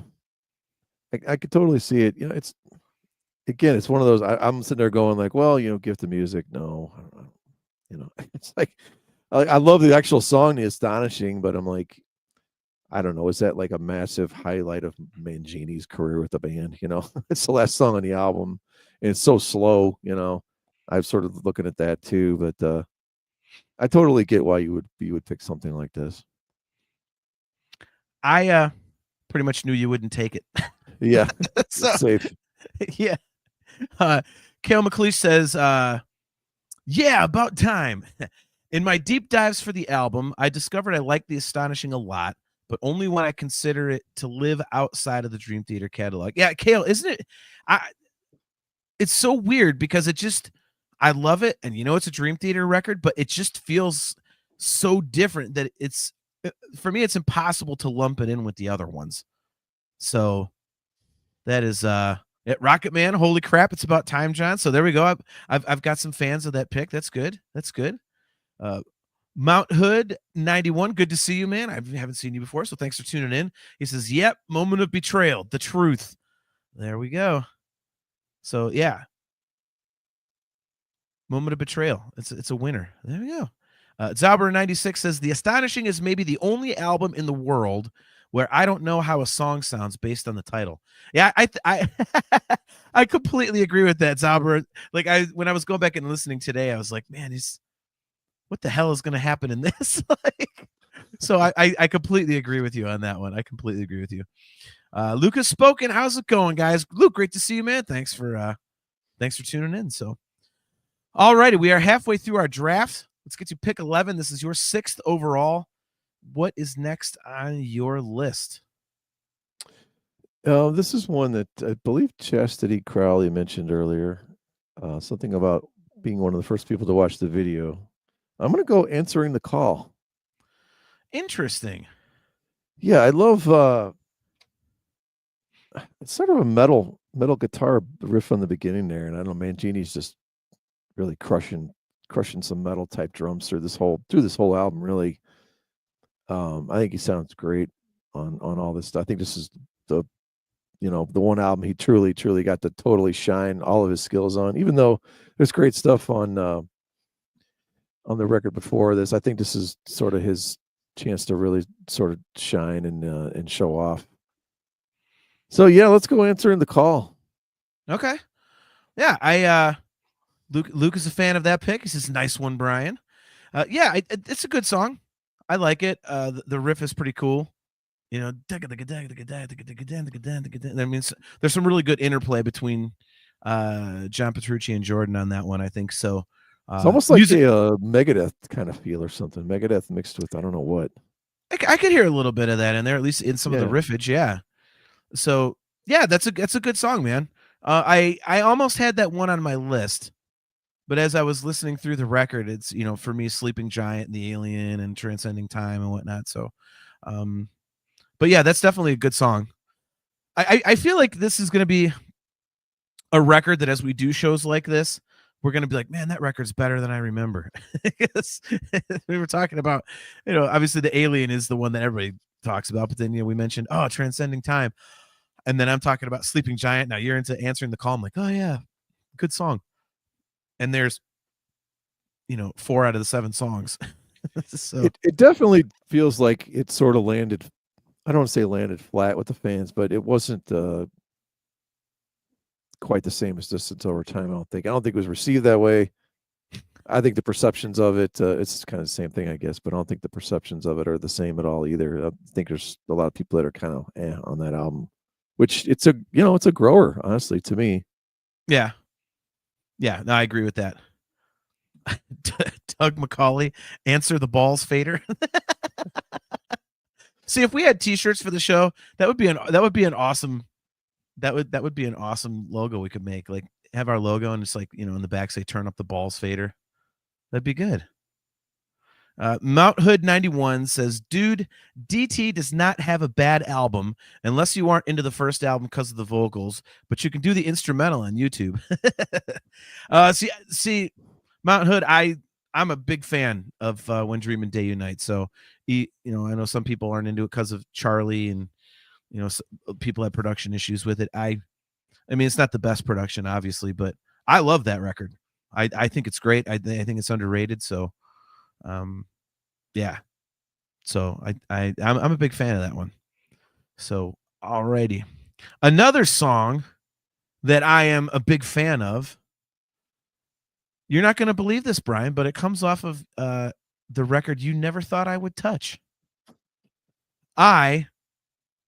Speaker 3: I could totally see it. It's one of those. I'm sitting there going like, well, Gift of Music. No, it's like I love the actual song, The Astonishing, but I'm like, I don't know. Is that like a massive highlight of Mangini's career with the band? It's the last song on the album, and it's so slow. I'm sort of looking at that too, but I totally get why you would pick something like this.
Speaker 2: I pretty much knew you wouldn't take it.
Speaker 3: Yeah,
Speaker 2: so,
Speaker 3: safe.
Speaker 2: Yeah. Kale McLeish says, yeah, about time. In my deep dives for the album, I discovered I like The Astonishing a lot, but only when I consider it to live outside of the Dream Theater catalog. Yeah, Kale, isn't it? It's so weird because I love it, and it's a Dream Theater record, but it just feels so different that for me, it's impossible to lump it in with the other ones. So that is Rocket Man. Holy crap! It's about time, John. So there we go. I've got some fans of that pick. That's good. That's good. Mount Hood 91. Good to see you, man. I haven't seen you before, so thanks for tuning in. He says, "Yep, moment of betrayal, the truth." There we go. So yeah, moment of betrayal. It's a winner. There we go. Zauber 96 says, "The Astonishing is maybe the only album in the world where I don't know how a song sounds based on the title." Yeah, I I completely agree with that, Zauber. Like when I was going back and listening today, I was like, man, what the hell is going to happen in this? So I completely agree with you on that one. I completely agree with you. Lucas Spoken, how's it going, guys? Luke, great to see you, man. Thanks for tuning in. So, all righty, we are halfway through our draft. Let's get to pick 11. This is your 6th overall. What is next on your list?
Speaker 3: This is one that I believe Chastity Crowley mentioned earlier. Something about being one of the first people to watch the video. I'm going to go Answering the Call.
Speaker 2: Interesting.
Speaker 3: Yeah, I love it's sort of a metal guitar riff on the beginning there, and I don't know, Mangini's just really crushing some metal type drums through this whole album. Really, I think he sounds great on all this stuff. I think this is the one album he truly got to totally shine all of his skills on. Even though there's great stuff on the record before this, I think this is sort of his chance to really sort of shine and show off. So yeah, let's go Answering the Call.
Speaker 2: Okay. Yeah, Luke is a fan of that pick. He says, "Nice one, Brian." Yeah, it's a good song. I like it. The riff is pretty cool. That means there's some really good interplay between John Petrucci and Jordan on that one, I think. So
Speaker 3: it's almost like a Megadeth kind of feel or something. Megadeth mixed with I don't know what.
Speaker 2: I could hear a little bit of that in there, at least in some of the riffage. Yeah. So yeah, that's a good song, man. I almost had that one on my list, but as I was listening through the record, it's for me, Sleeping Giant and the Alien and Transcending Time and whatnot. So, but yeah, that's definitely a good song. I feel like this is going to be a record that as we do shows like this, we're going to be like, man, that record's better than I remember. We were talking about, obviously the Alien is the one that everybody talks about, but then, we mentioned, Transcending Time. And then I'm talking about Sleeping Giant. Now you're into Answering the Call. I'm like, oh yeah, good song. And there's, 4 out of the 7 songs. So
Speaker 3: it definitely feels like it sort of landed. I don't want to say landed flat with the fans, but it wasn't quite the same as Distance Over Time. I don't think it was received that way. I think the perceptions of it, it's kind of the same thing, I guess, but I don't think the perceptions of it are the same at all either. I think there's a lot of people that are kind of on that album, which it's a grower, honestly, to me.
Speaker 2: Yeah. Yeah, no, I agree with that. Doug McCauley, Answer the Balls Fader. See, if we had t-shirts for the show, that would be an awesome logo we could make. Like have our logo and it's like, in the back say turn up the balls fader. That'd be good. Mount Hood 91 says, dude, DT does not have a bad album unless you aren't into the first album because of the vocals, but you can do the instrumental on YouTube. See, Mount Hood, I'm a big fan of When Dream and Day Unite. So, I know some people aren't into it because of Charlie and, people have production issues with it. I mean, it's not the best production, obviously, but I love that record. I think it's great. I think it's underrated. So, yeah. So I'm a big fan of that one. So, alrighty. Another song that I am a big fan of. You're not going to believe this, Brian, but it comes off of the record You Never Thought I Would Touch. I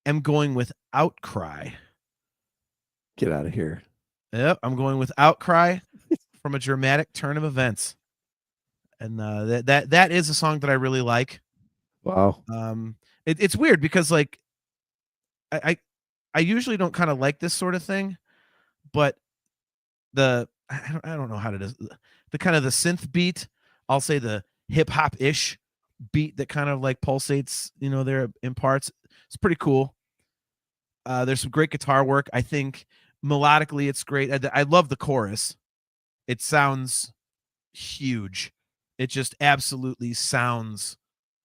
Speaker 2: am going with Outcry.
Speaker 3: Get out of here.
Speaker 2: Yep, I'm going with Outcry from A Dramatic Turn of Events. And that is a song that I really like.
Speaker 3: Wow.
Speaker 2: It's weird because like I usually don't kind of like this sort of thing, but I don't know how to do the kind of the synth beat, I'll say the hip hop ish beat that kind of like pulsates, there in parts. It's pretty cool. There's some great guitar work. I think melodically it's great. I love the chorus. It sounds huge. It just absolutely sounds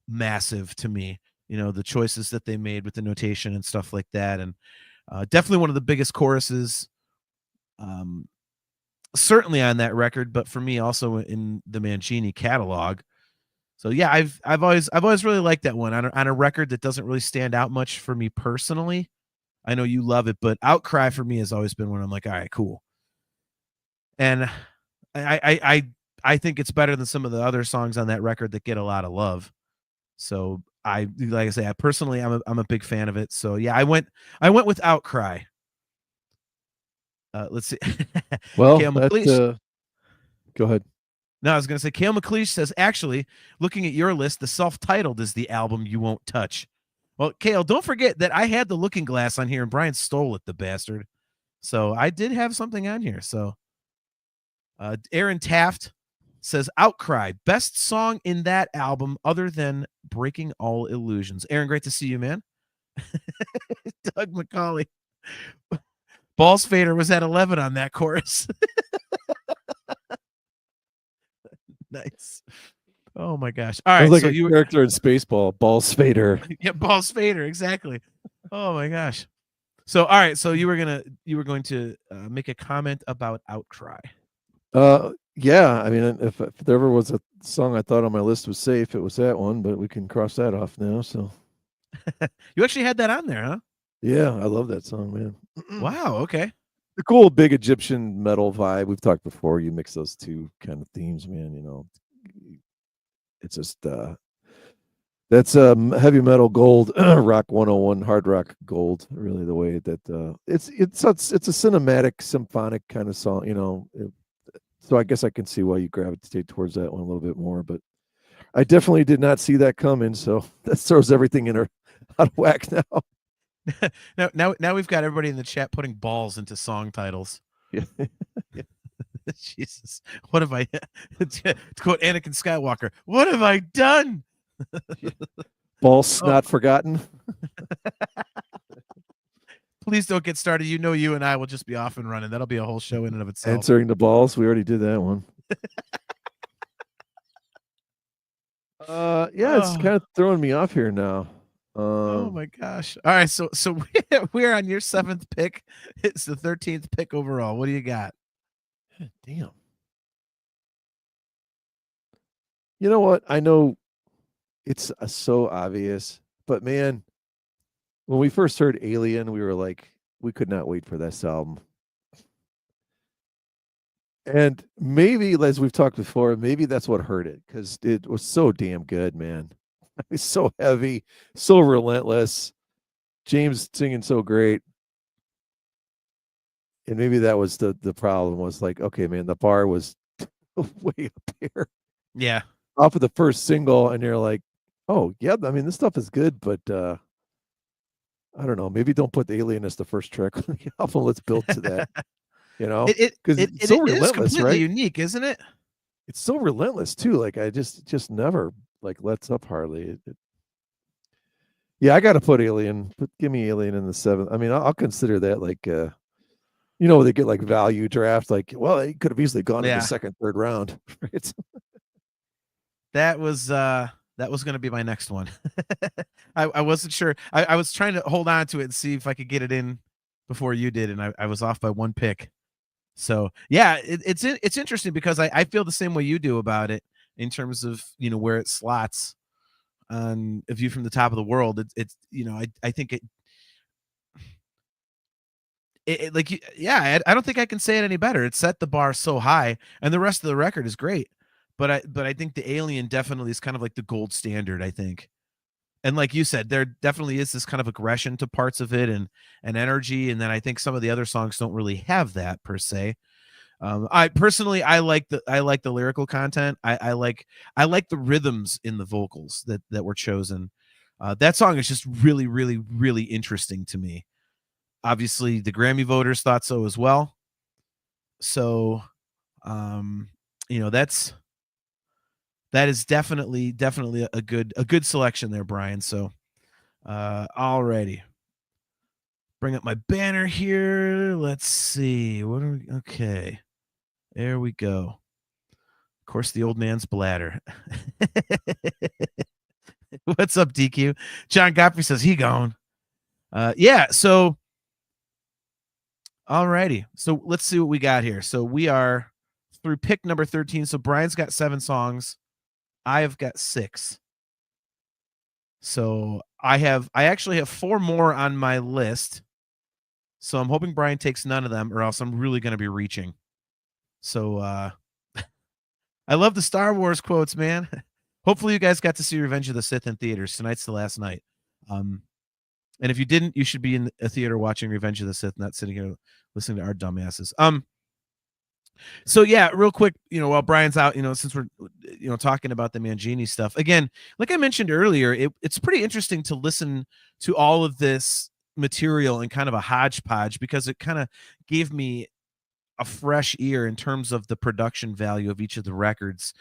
Speaker 2: massive to me. The choices that they made with the notation and stuff like that. And definitely one of the biggest choruses, certainly on that record, but for me also in the Mangini catalog. So yeah, I've always really liked that one on a record that doesn't really stand out much for me personally. I know you love it, but Outcry for me has always been one I'm like, all right, cool. And I think it's better than some of the other songs on that record that get a lot of love. So like I say, personally, I'm a big fan of it. So yeah, I went with Outcry. Let's see.
Speaker 3: Well,
Speaker 2: go
Speaker 3: ahead.
Speaker 2: No, I was going to say, Cale McLeish says, actually, looking at your list, the self-titled is the album you won't touch. Well, Cale, don't forget that I had the Looking Glass on here and Brian stole it, the bastard. So I did have something on here. So Aaron Taft says, Outcry, best song in that album other than Breaking All Illusions. Aaron, great to see you, man. Doug McCauley. Balls Fader was at 11 on that chorus. Nice. Oh my gosh. All right.
Speaker 3: Like
Speaker 2: so
Speaker 3: a character in Spaceball, Balls Fader.
Speaker 2: Yeah, Balls Fader, exactly. Oh my gosh. So all right. So you were going to make a comment about Outcry.
Speaker 3: Yeah. I mean, if there ever was a song I thought on my list was safe, it was that one, but we can cross that off now. So
Speaker 2: you actually had that on there, huh?
Speaker 3: Yeah, I love that song, man.
Speaker 2: Wow. Okay.
Speaker 3: The cool big Egyptian metal vibe. We've talked before. You mix those two kind of themes, man. It's just that's heavy metal gold, rock 101, hard rock gold. Really, the way that it's a cinematic, symphonic kind of song. So I guess I can see why you gravitate towards that one a little bit more. But I definitely did not see that coming. So that throws everything out of whack now.
Speaker 2: Now we've got everybody in the chat putting balls into song titles.
Speaker 3: Yeah.
Speaker 2: Jesus, what have I? To quote Anakin Skywalker, what have I done?
Speaker 3: Balls not forgotten.
Speaker 2: Please don't get started. You and I will just be off and running. That'll be a whole show in and of itself.
Speaker 3: Answering the balls. We already did that one. Yeah, it's kind of throwing me off here now.
Speaker 2: Oh my gosh. All right, so we're on your 7th pick. It's the 13th pick overall. What do you got?
Speaker 3: Damn. You know what? I know it's so obvious, but man, when we first heard Alien, we were like, we could not wait for this album. And maybe, as we've talked before, maybe that's what hurt it, because it was so damn good, man. It's so heavy, so relentless. James singing so great. And maybe that was the problem, was like, okay, man, the bar was way up here.
Speaker 2: Yeah.
Speaker 3: Off of the first single, and you're like, oh, yeah, I mean, this stuff is good, but I don't know. Maybe don't put the Alien as the first track on the album. Let's build to that. you know,
Speaker 2: It
Speaker 3: because
Speaker 2: it
Speaker 3: it's
Speaker 2: it,
Speaker 3: so
Speaker 2: it is
Speaker 3: relentless,
Speaker 2: completely
Speaker 3: right?
Speaker 2: unique, isn't it?
Speaker 3: It's so relentless too. Like I just never like lets up hardly. Yeah, I got to put Alien. Give me Alien in the seventh. I mean, I'll consider that like they get like value draft. Like, well, he could have easily gone in the
Speaker 2: Yeah.
Speaker 3: second, third round. Right?
Speaker 2: That was going to be my next one. I wasn't sure. I was trying to hold on to it and see if I could get it in before you did, and I was off by one pick. So yeah, it's interesting because I feel the same way you do about it in terms of where it slots on A View from the Top of the World. It's I think like yeah, I don't think I can say it any better. It set the bar so high, and the rest of the record is great. But I think the Alien definitely is kind of like the gold standard, I think. And like you said, there definitely is this kind of aggression to parts of it and energy, and then I think some of the other songs don't really have that per se. I personally I like the lyrical content. I like the rhythms in the vocals that were chosen. That song is just really, really, really interesting to me. Obviously, the Grammy voters thought so as well. So, um, that is definitely a good selection there, Brian. So, alrighty. Bring up my banner here. Let's see. Okay. There we go. Of course, the old man's bladder. What's up, DQ? John Godfrey says he gone. Yeah. So, alrighty. So let's see what we got here. So we are through pick number 13. So Brian's got 7 songs. I've got 6. So I actually have 4 more on my list. So I'm hoping Brian takes none of them, or else I'm really going to be reaching. So I love the Star Wars quotes, man. Hopefully you guys got to see Revenge of the Sith in theaters. Tonight's the last night. And if you didn't, you should be in a theater watching Revenge of the Sith, not sitting here listening to our dumbasses. So yeah, real quick, while Brian's out, since we're talking about the Mangini stuff again, like I mentioned earlier, it's pretty interesting to listen to all of this material in kind of a hodgepodge, because it kind of gave me a fresh ear in terms of the production value of each of the records.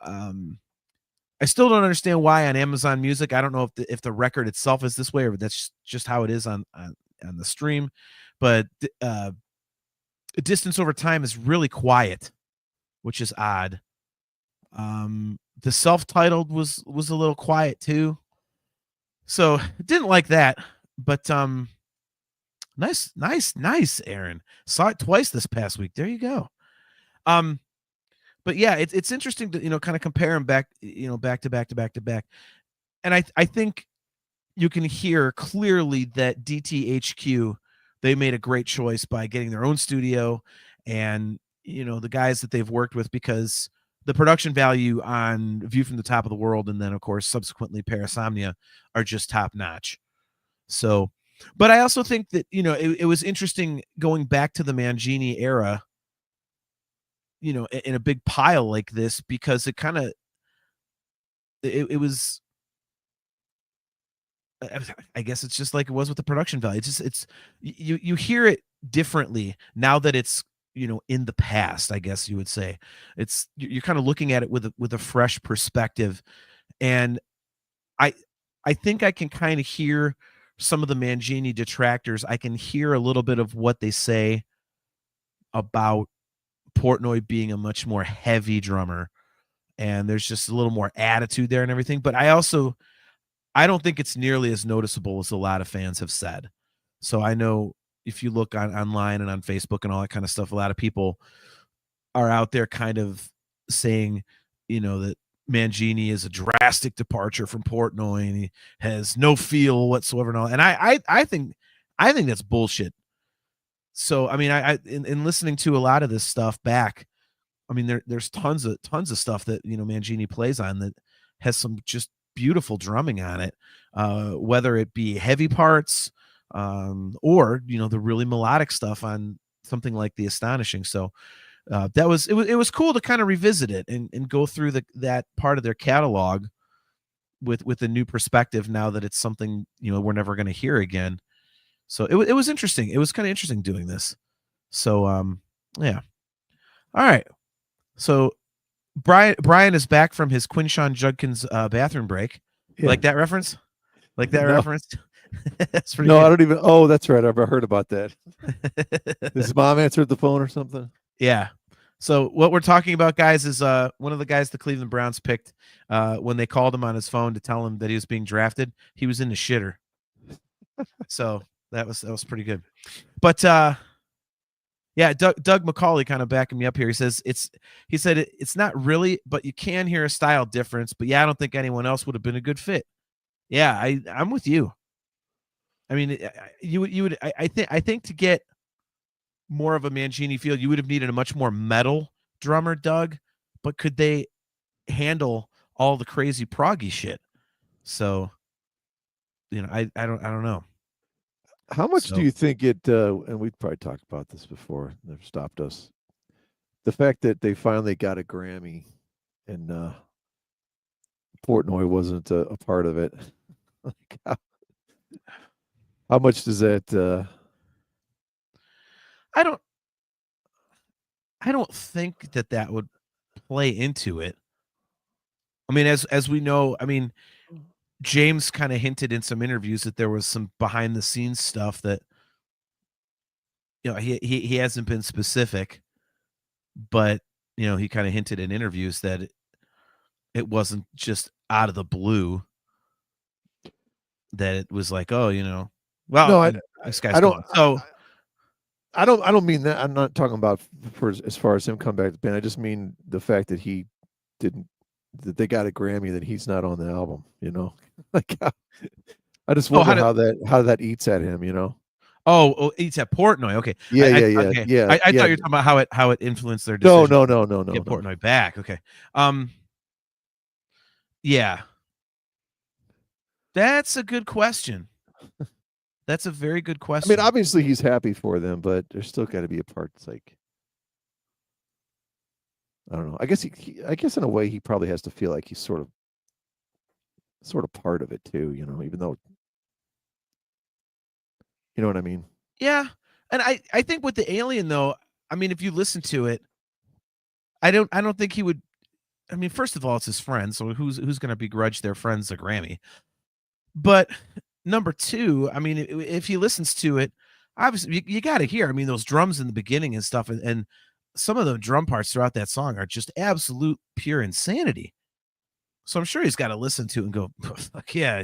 Speaker 2: I still don't understand why on Amazon Music. I don't know if the record itself is this way, or that's just how it is on the stream. But Distance Over Time is really quiet, which is odd. The self-titled was a little quiet too, so didn't like that. But nice, Aaron. Saw it twice this past week. There you go. But yeah, it's interesting to kind of compare them back, back to back, and I think you can hear clearly that DTHQ, they made a great choice by getting their own studio, and the guys that they've worked with, because the production value on View from the Top of the World, and then of course subsequently Parasomnia, are just top notch. So, but I also think that it was interesting going back to the Mangini era, in a big pile like this, because it kind of it was, I guess it's just like it was with the production value. It's you hear it differently now that it's in the past, I guess you would say. You're kind of looking at it with a fresh perspective, and I think I can kind of hear some of the Mangini detractors. I can hear a little bit of what they say about Portnoy being a much more heavy drummer, and there's just a little more attitude there and everything. But I don't think it's nearly as noticeable as a lot of fans have said. So I know if you look online and on Facebook and all that kind of stuff, a lot of people are out there kind of saying, that Mangini is a drastic departure from Portnoy and he has no feel whatsoever and all. And I think that's bullshit. So I mean, in listening to a lot of this stuff back, I mean, there's tons of stuff that Mangini plays on that has some just beautiful drumming on it, whether it be heavy parts, or the really melodic stuff on something like The Astonishing. So it was cool to kind of revisit it and go through that part of their catalog with a new perspective, now that it's something we're never going to hear again. So it was interesting. It was kind of interesting doing this. So Yeah. All right. So Brian is back from his Quinshawn Judkins bathroom break.
Speaker 3: Yeah.
Speaker 2: Like that reference? Like that
Speaker 3: No.
Speaker 2: reference? That's pretty
Speaker 3: No,
Speaker 2: good.
Speaker 3: I don't even. Oh, that's right. I've heard about that. His mom answered the phone or something.
Speaker 2: Yeah. So what we're talking about, guys, is one of the guys the Cleveland Browns picked when they called him on his phone to tell him that he was being drafted. He was in the shitter. So that was pretty good. But yeah, Doug McCauley kind of backing me up here. He said it's not really, but you can hear a style difference. But yeah, I don't think anyone else would have been a good fit. Yeah, I'm with you. I mean, you would I think to get more of a Mangini feel, you would have needed a much more metal drummer, Doug. But could they handle all the crazy proggy shit? So, I don't know.
Speaker 3: How much do you think it? And we've probably talked about this before. They've stopped us. The fact that they finally got a Grammy, and Portnoy wasn't a part of it. Like, how much does that?
Speaker 2: I don't think that would play into it. I mean, as we know, I mean, James kind of hinted in some interviews that there was some behind the scenes stuff that he hasn't been specific, but he kind of hinted in interviews that it wasn't just out of the blue, that it was like, oh, well,
Speaker 3: No,
Speaker 2: this guy's
Speaker 3: I don't.
Speaker 2: gone. So
Speaker 3: I don't mean that. I'm not talking about for as far as him come back to the band. I just mean the fact that he didn't, that they got a Grammy, that he's not on the album. Like I just wonder how that eats at him.
Speaker 2: Oh, eats at Portnoy. Okay.
Speaker 3: Yeah.
Speaker 2: I thought you were talking about how it influenced their
Speaker 3: No.
Speaker 2: decision. Get Portnoy back. Okay. Yeah. That's a good question. That's a very good question.
Speaker 3: I mean, obviously he's happy for them, but there's still got to be a part that's like, I don't know. I guess I guess in a way he probably has to feel like he's sort of part of it too, even though, you know what I mean?
Speaker 2: Yeah. And I think with the Alien though, I mean, if you listen to it, I don't think he would. I mean, first of all, it's his friend, so who's going to begrudge their friends a Grammy? But number two, I mean, if he listens to it, obviously you got to hear. I mean, those drums in the beginning and stuff, and some of the drum parts throughout that song are just absolute pure insanity. So I'm sure he's got to listen to it and go, "Fuck yeah,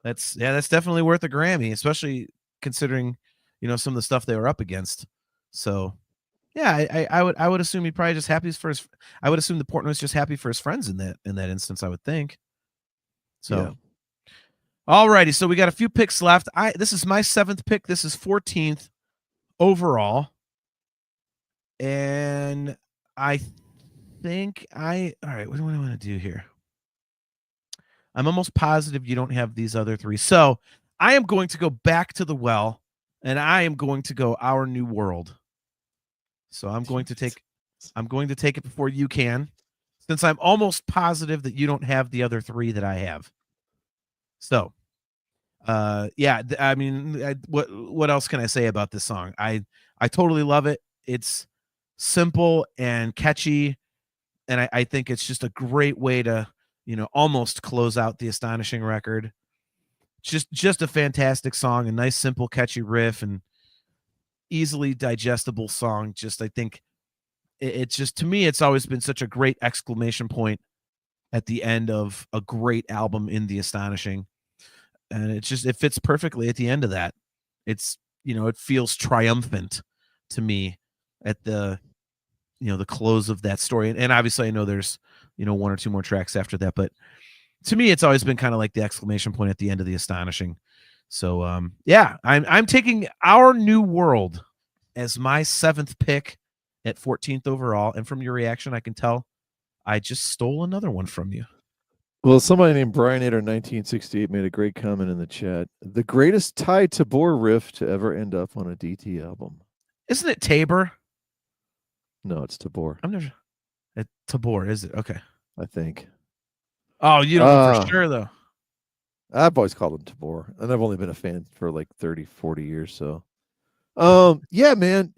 Speaker 2: that's definitely worth a Grammy," especially considering some of the stuff they were up against. So yeah, I would assume he probably just happy for his. I would assume the Portnoy's just happy for his friends in that instance. I would think. So. Yeah. Alrighty, so we got a few picks left. This is my 7th pick. This is 14th overall. And I think all right, what do I want to do here? I'm almost positive you don't have these other three. So I am going to go back to the well, and I am going to go Our New World. So I'm going to take it before you can, since I'm almost positive that you don't have the other three that I have. So yeah, I mean, what else can I say about this song? I totally love it. It's simple and catchy, and I think it's just a great way to almost close out the Astonishing record. Just a fantastic song, a nice, simple, catchy riff, and easily digestible song. Just I think it's just, to me, it's always been such a great exclamation point at the end of a great album in the Astonishing. And it fits perfectly at the end of that. It's, it feels triumphant to me at the close of that story. And obviously I know there's, one or two more tracks after that, but to me, it's always been kind of like the exclamation point at the end of the Astonishing. So, yeah, I'm taking Our New World as my 7th pick at 14th overall. And from your reaction, I can tell I just stole another one from you.
Speaker 3: Well, somebody named Brian Ader 1968 made a great comment in the chat. The greatest Ty Tabor riff to ever end up on a DT album.
Speaker 2: Isn't it Tabor?
Speaker 3: No, it's Tabor.
Speaker 2: I'm never. Tabor, is it? Okay.
Speaker 3: I think.
Speaker 2: Oh, you don't know for sure, though.
Speaker 3: I've always called him Tabor, and I've only been a fan for like 30, 40 years. So, yeah, man.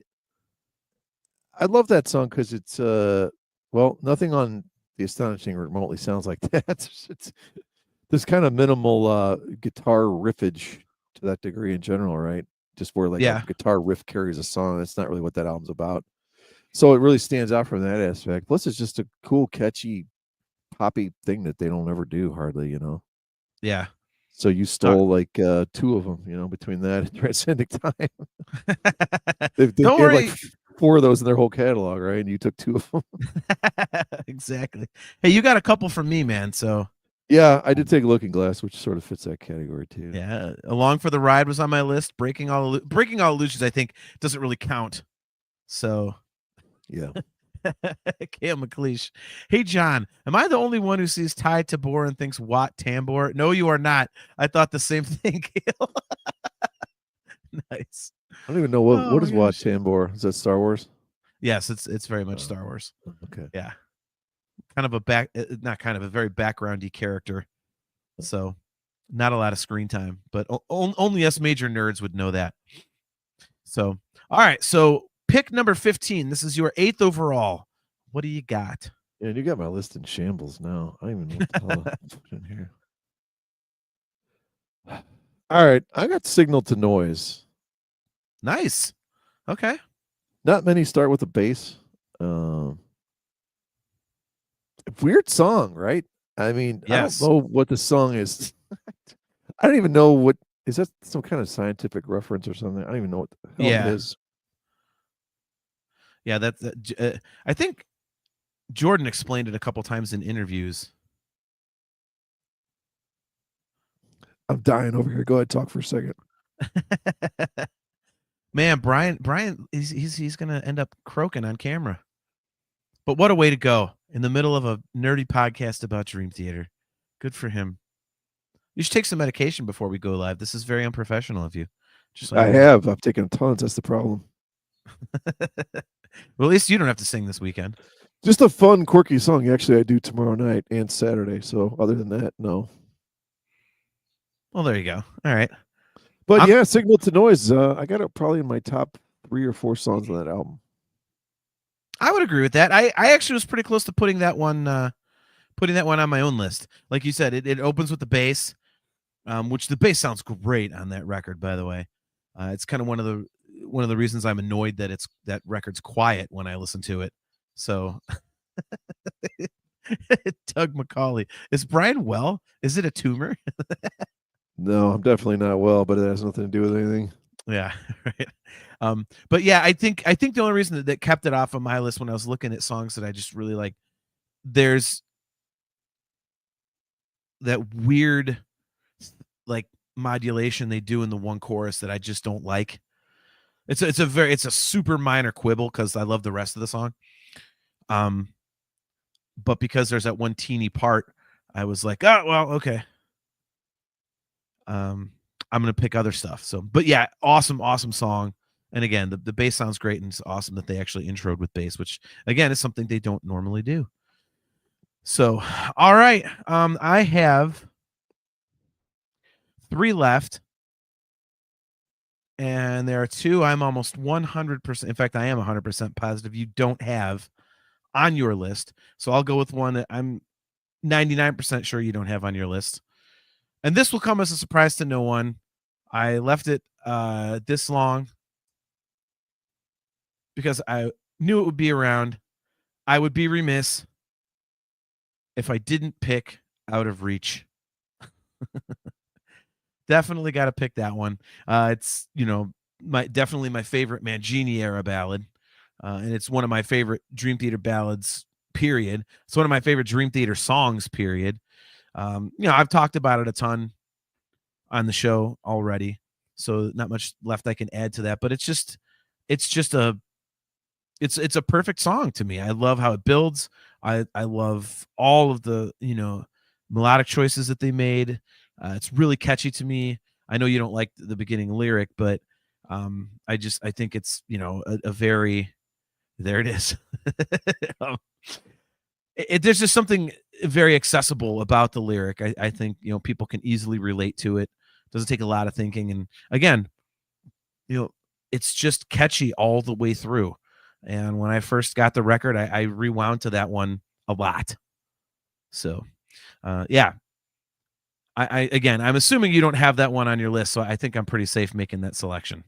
Speaker 3: I love that song because it's well, nothing on The Astonishing remotely sounds like that. It's there's kind of minimal guitar riffage to that degree in general, right? Just where like a
Speaker 2: Yeah.
Speaker 3: guitar riff carries a song. That's not really what that album's about. So it really stands out from that aspect. Plus, it's just a cool, catchy, poppy thing that they don't ever do hardly, you know.
Speaker 2: Yeah.
Speaker 3: So you stole like two of them, you know, between that and Transcending Time. They
Speaker 2: Don't
Speaker 3: have like
Speaker 2: worry.
Speaker 3: four of those in their whole catalog, right? And you took two of them.
Speaker 2: Exactly. Hey, you got a couple from me, man. So
Speaker 3: Yeah, I did take Looking Glass, which sort of fits that category too.
Speaker 2: yeah, Along for the Ride was on my list. Breaking All Illusions, I think, doesn't really count. So
Speaker 3: Yeah.
Speaker 2: Kale McLeish. Hey, John, am I the only one who sees Ty Tabor and thinks Wat Tambor? No, you are not. I thought the same thing, Kale. Nice.
Speaker 3: I don't even know
Speaker 2: Oh,
Speaker 3: what
Speaker 2: my
Speaker 3: is Wat
Speaker 2: gosh.
Speaker 3: Tambor? Is that Star Wars?
Speaker 2: Yes, it's very much Star Wars.
Speaker 3: Okay.
Speaker 2: Yeah. Kind of not kind of a very backgroundy character. So not a lot of screen time, but only us major nerds would know that. So, all right. So pick number 15. This is your 8th overall. What do you got?
Speaker 3: Yeah, and you got my list in shambles now. I don't even know what the hell I put in here. All right, I got Signal to Noise.
Speaker 2: Nice. Okay.
Speaker 3: Not many start with a bass. Weird song, right? I mean,
Speaker 2: Yes.
Speaker 3: I don't know what the song is. I don't even know what is that some kind of scientific reference or something. I don't even know what the hell it is.
Speaker 2: Yeah, I think Jordan explained it a couple times in interviews.
Speaker 3: I'm dying over here. Go ahead, talk for a second.
Speaker 2: Man, Brian, he's gonna end up croaking on camera. But what a way to go in the middle of a nerdy podcast about Dream Theater. Good for him. You should take some medication before we go live. This is very unprofessional of you. Just so
Speaker 3: I
Speaker 2: you know.
Speaker 3: have. I've taken tons. That's the problem.
Speaker 2: Well, at least you don't have to sing this weekend.
Speaker 3: Just a fun, quirky song. Actually, I do tomorrow night and Saturday. So other than that, no.
Speaker 2: Well, there you go. All right.
Speaker 3: But yeah, Signal to Noise. I got it probably in my top 3 or 4 songs on that album.
Speaker 2: I would agree with that. I actually was pretty close to putting that one on my own list. Like you said, it opens with the bass, which the bass sounds great on that record, by the way. It's kind of one of the reasons I'm annoyed that that record's quiet when I listen to it. So Doug McCauley. Is Brian well? Is it a tumor?
Speaker 3: No, I'm definitely not well, but it has nothing to do with anything.
Speaker 2: Yeah, right. But yeah, I think the only reason that kept it off of my list when I was looking at songs that I just really like, there's that weird like modulation they do in the one chorus that I just don't like. It's a super minor quibble because I love the rest of the song. But because there's that one teeny part, I was like, oh well, okay. I'm gonna pick other stuff. So, but yeah, awesome song. And again, the bass sounds great, and it's awesome that they actually introed with bass, which again is something they don't normally do. So, all right, I have 3 left, and there are 2 I'm almost 100%. In fact, I am 100% positive you don't have on your list. So I'll go with one that I'm 99% sure you don't have on your list. And this will come as a surprise to no one. I left it this long because I knew it would be around. I would be remiss if I didn't pick Out of Reach. Definitely got to pick that one. It's, definitely my favorite Mangini era ballad. And it's one of my favorite Dream Theater ballads, period. It's one of my favorite Dream Theater songs, period. I've talked about it a ton on the show already, so not much left I can add to that, but it's a perfect song to me. I love how it builds. I love all of the, melodic choices that they made. It's really catchy to me. I know you don't like the beginning lyric, but I think it's, a very, there it is. There's just something very accessible about the lyric. I think, people can easily relate to it. Doesn't take a lot of thinking. And again, it's just catchy all the way through. And when I first got the record, I rewound to that one a lot. So, yeah. Again, I'm assuming you don't have that one on your list, so I think I'm pretty safe making that selection.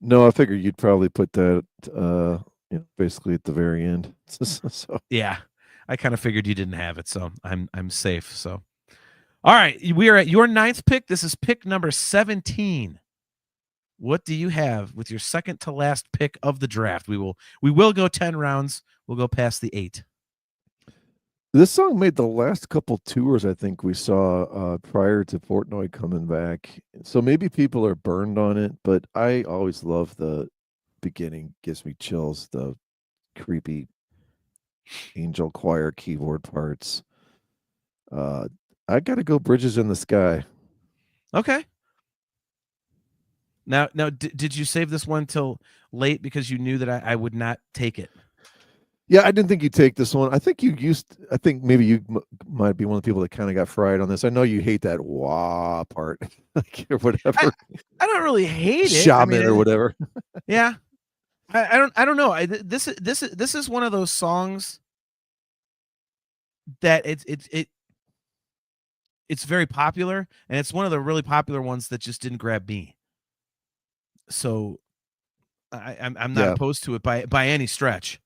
Speaker 3: No, I figured you'd probably put that, basically at the very end. So.
Speaker 2: Yeah, I kind of figured you didn't have it, so I'm safe. So, all right, we are at your 9th pick. This is pick number 17. What do you have with your second to last pick of the draft? We will go 10 rounds. We'll go past the 8.
Speaker 3: This song made the last couple tours I think we saw prior to Portnoy coming back. So maybe people are burned on it, but I always love the beginning. Gives me chills, the creepy angel choir keyboard parts. I got to go Bridges in the Sky.
Speaker 2: Okay. Now, did you save this one till late because you knew that I would not take it?
Speaker 3: Yeah, I didn't think you'd take this one. I think maybe you might be one of the people that kind of got fried on this. I know you hate that wah part, or whatever.
Speaker 2: I don't really hate it.
Speaker 3: Shaman or whatever.
Speaker 2: Yeah, I don't know. This is one of those songs that it's very popular, and it's one of the really popular ones that just didn't grab me. So I'm not opposed to it by any stretch.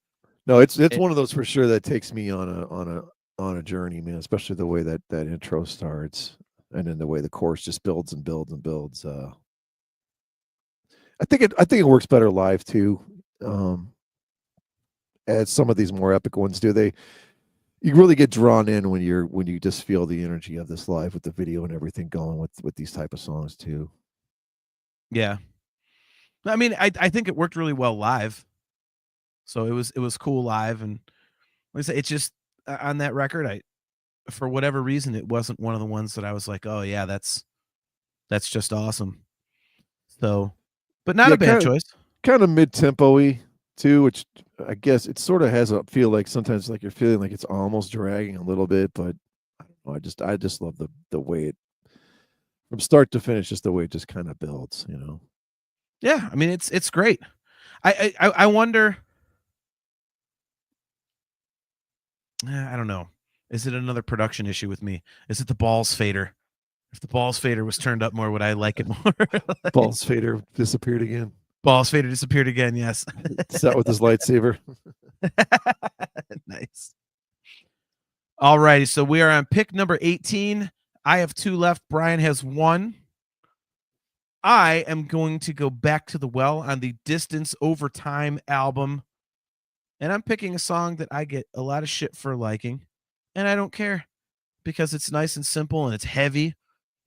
Speaker 3: No, it's one of those for sure that takes me on a journey, man. Especially the way that intro starts, and then the way the chorus just builds and builds and builds. I think it works better live too, as some of these more epic ones do. You really get drawn in when you just feel the energy of this live with the video and everything going with these type of songs too.
Speaker 2: Yeah, I mean, I think it worked really well live. So it was cool live, and like I say, it's just on that record, for whatever reason, it wasn't one of the ones that I was like, oh yeah, that's just awesome. So, but not a bad choice.
Speaker 3: Kind of mid-tempo-y too, which I guess it sort of has a feel like sometimes like you're feeling like it's almost dragging a little bit, but I don't know. I just love the way it from start to finish, just the way it just kind of builds,
Speaker 2: Yeah, I mean it's great. I wonder. I don't know. Is it another production issue with me? Is it the balls fader? If the balls fader was turned up more, would I like it more?
Speaker 3: Balls fader disappeared again.
Speaker 2: Balls fader disappeared again. Yes.
Speaker 3: Sat with his lightsaber.
Speaker 2: Nice. All righty. So we are on pick number 18. I have 2 left. Brian has 1. I am going to go back to the well on the Distance Over Time album. And I'm picking a song that I get a lot of shit for liking, and I don't care because it's nice and simple and it's heavy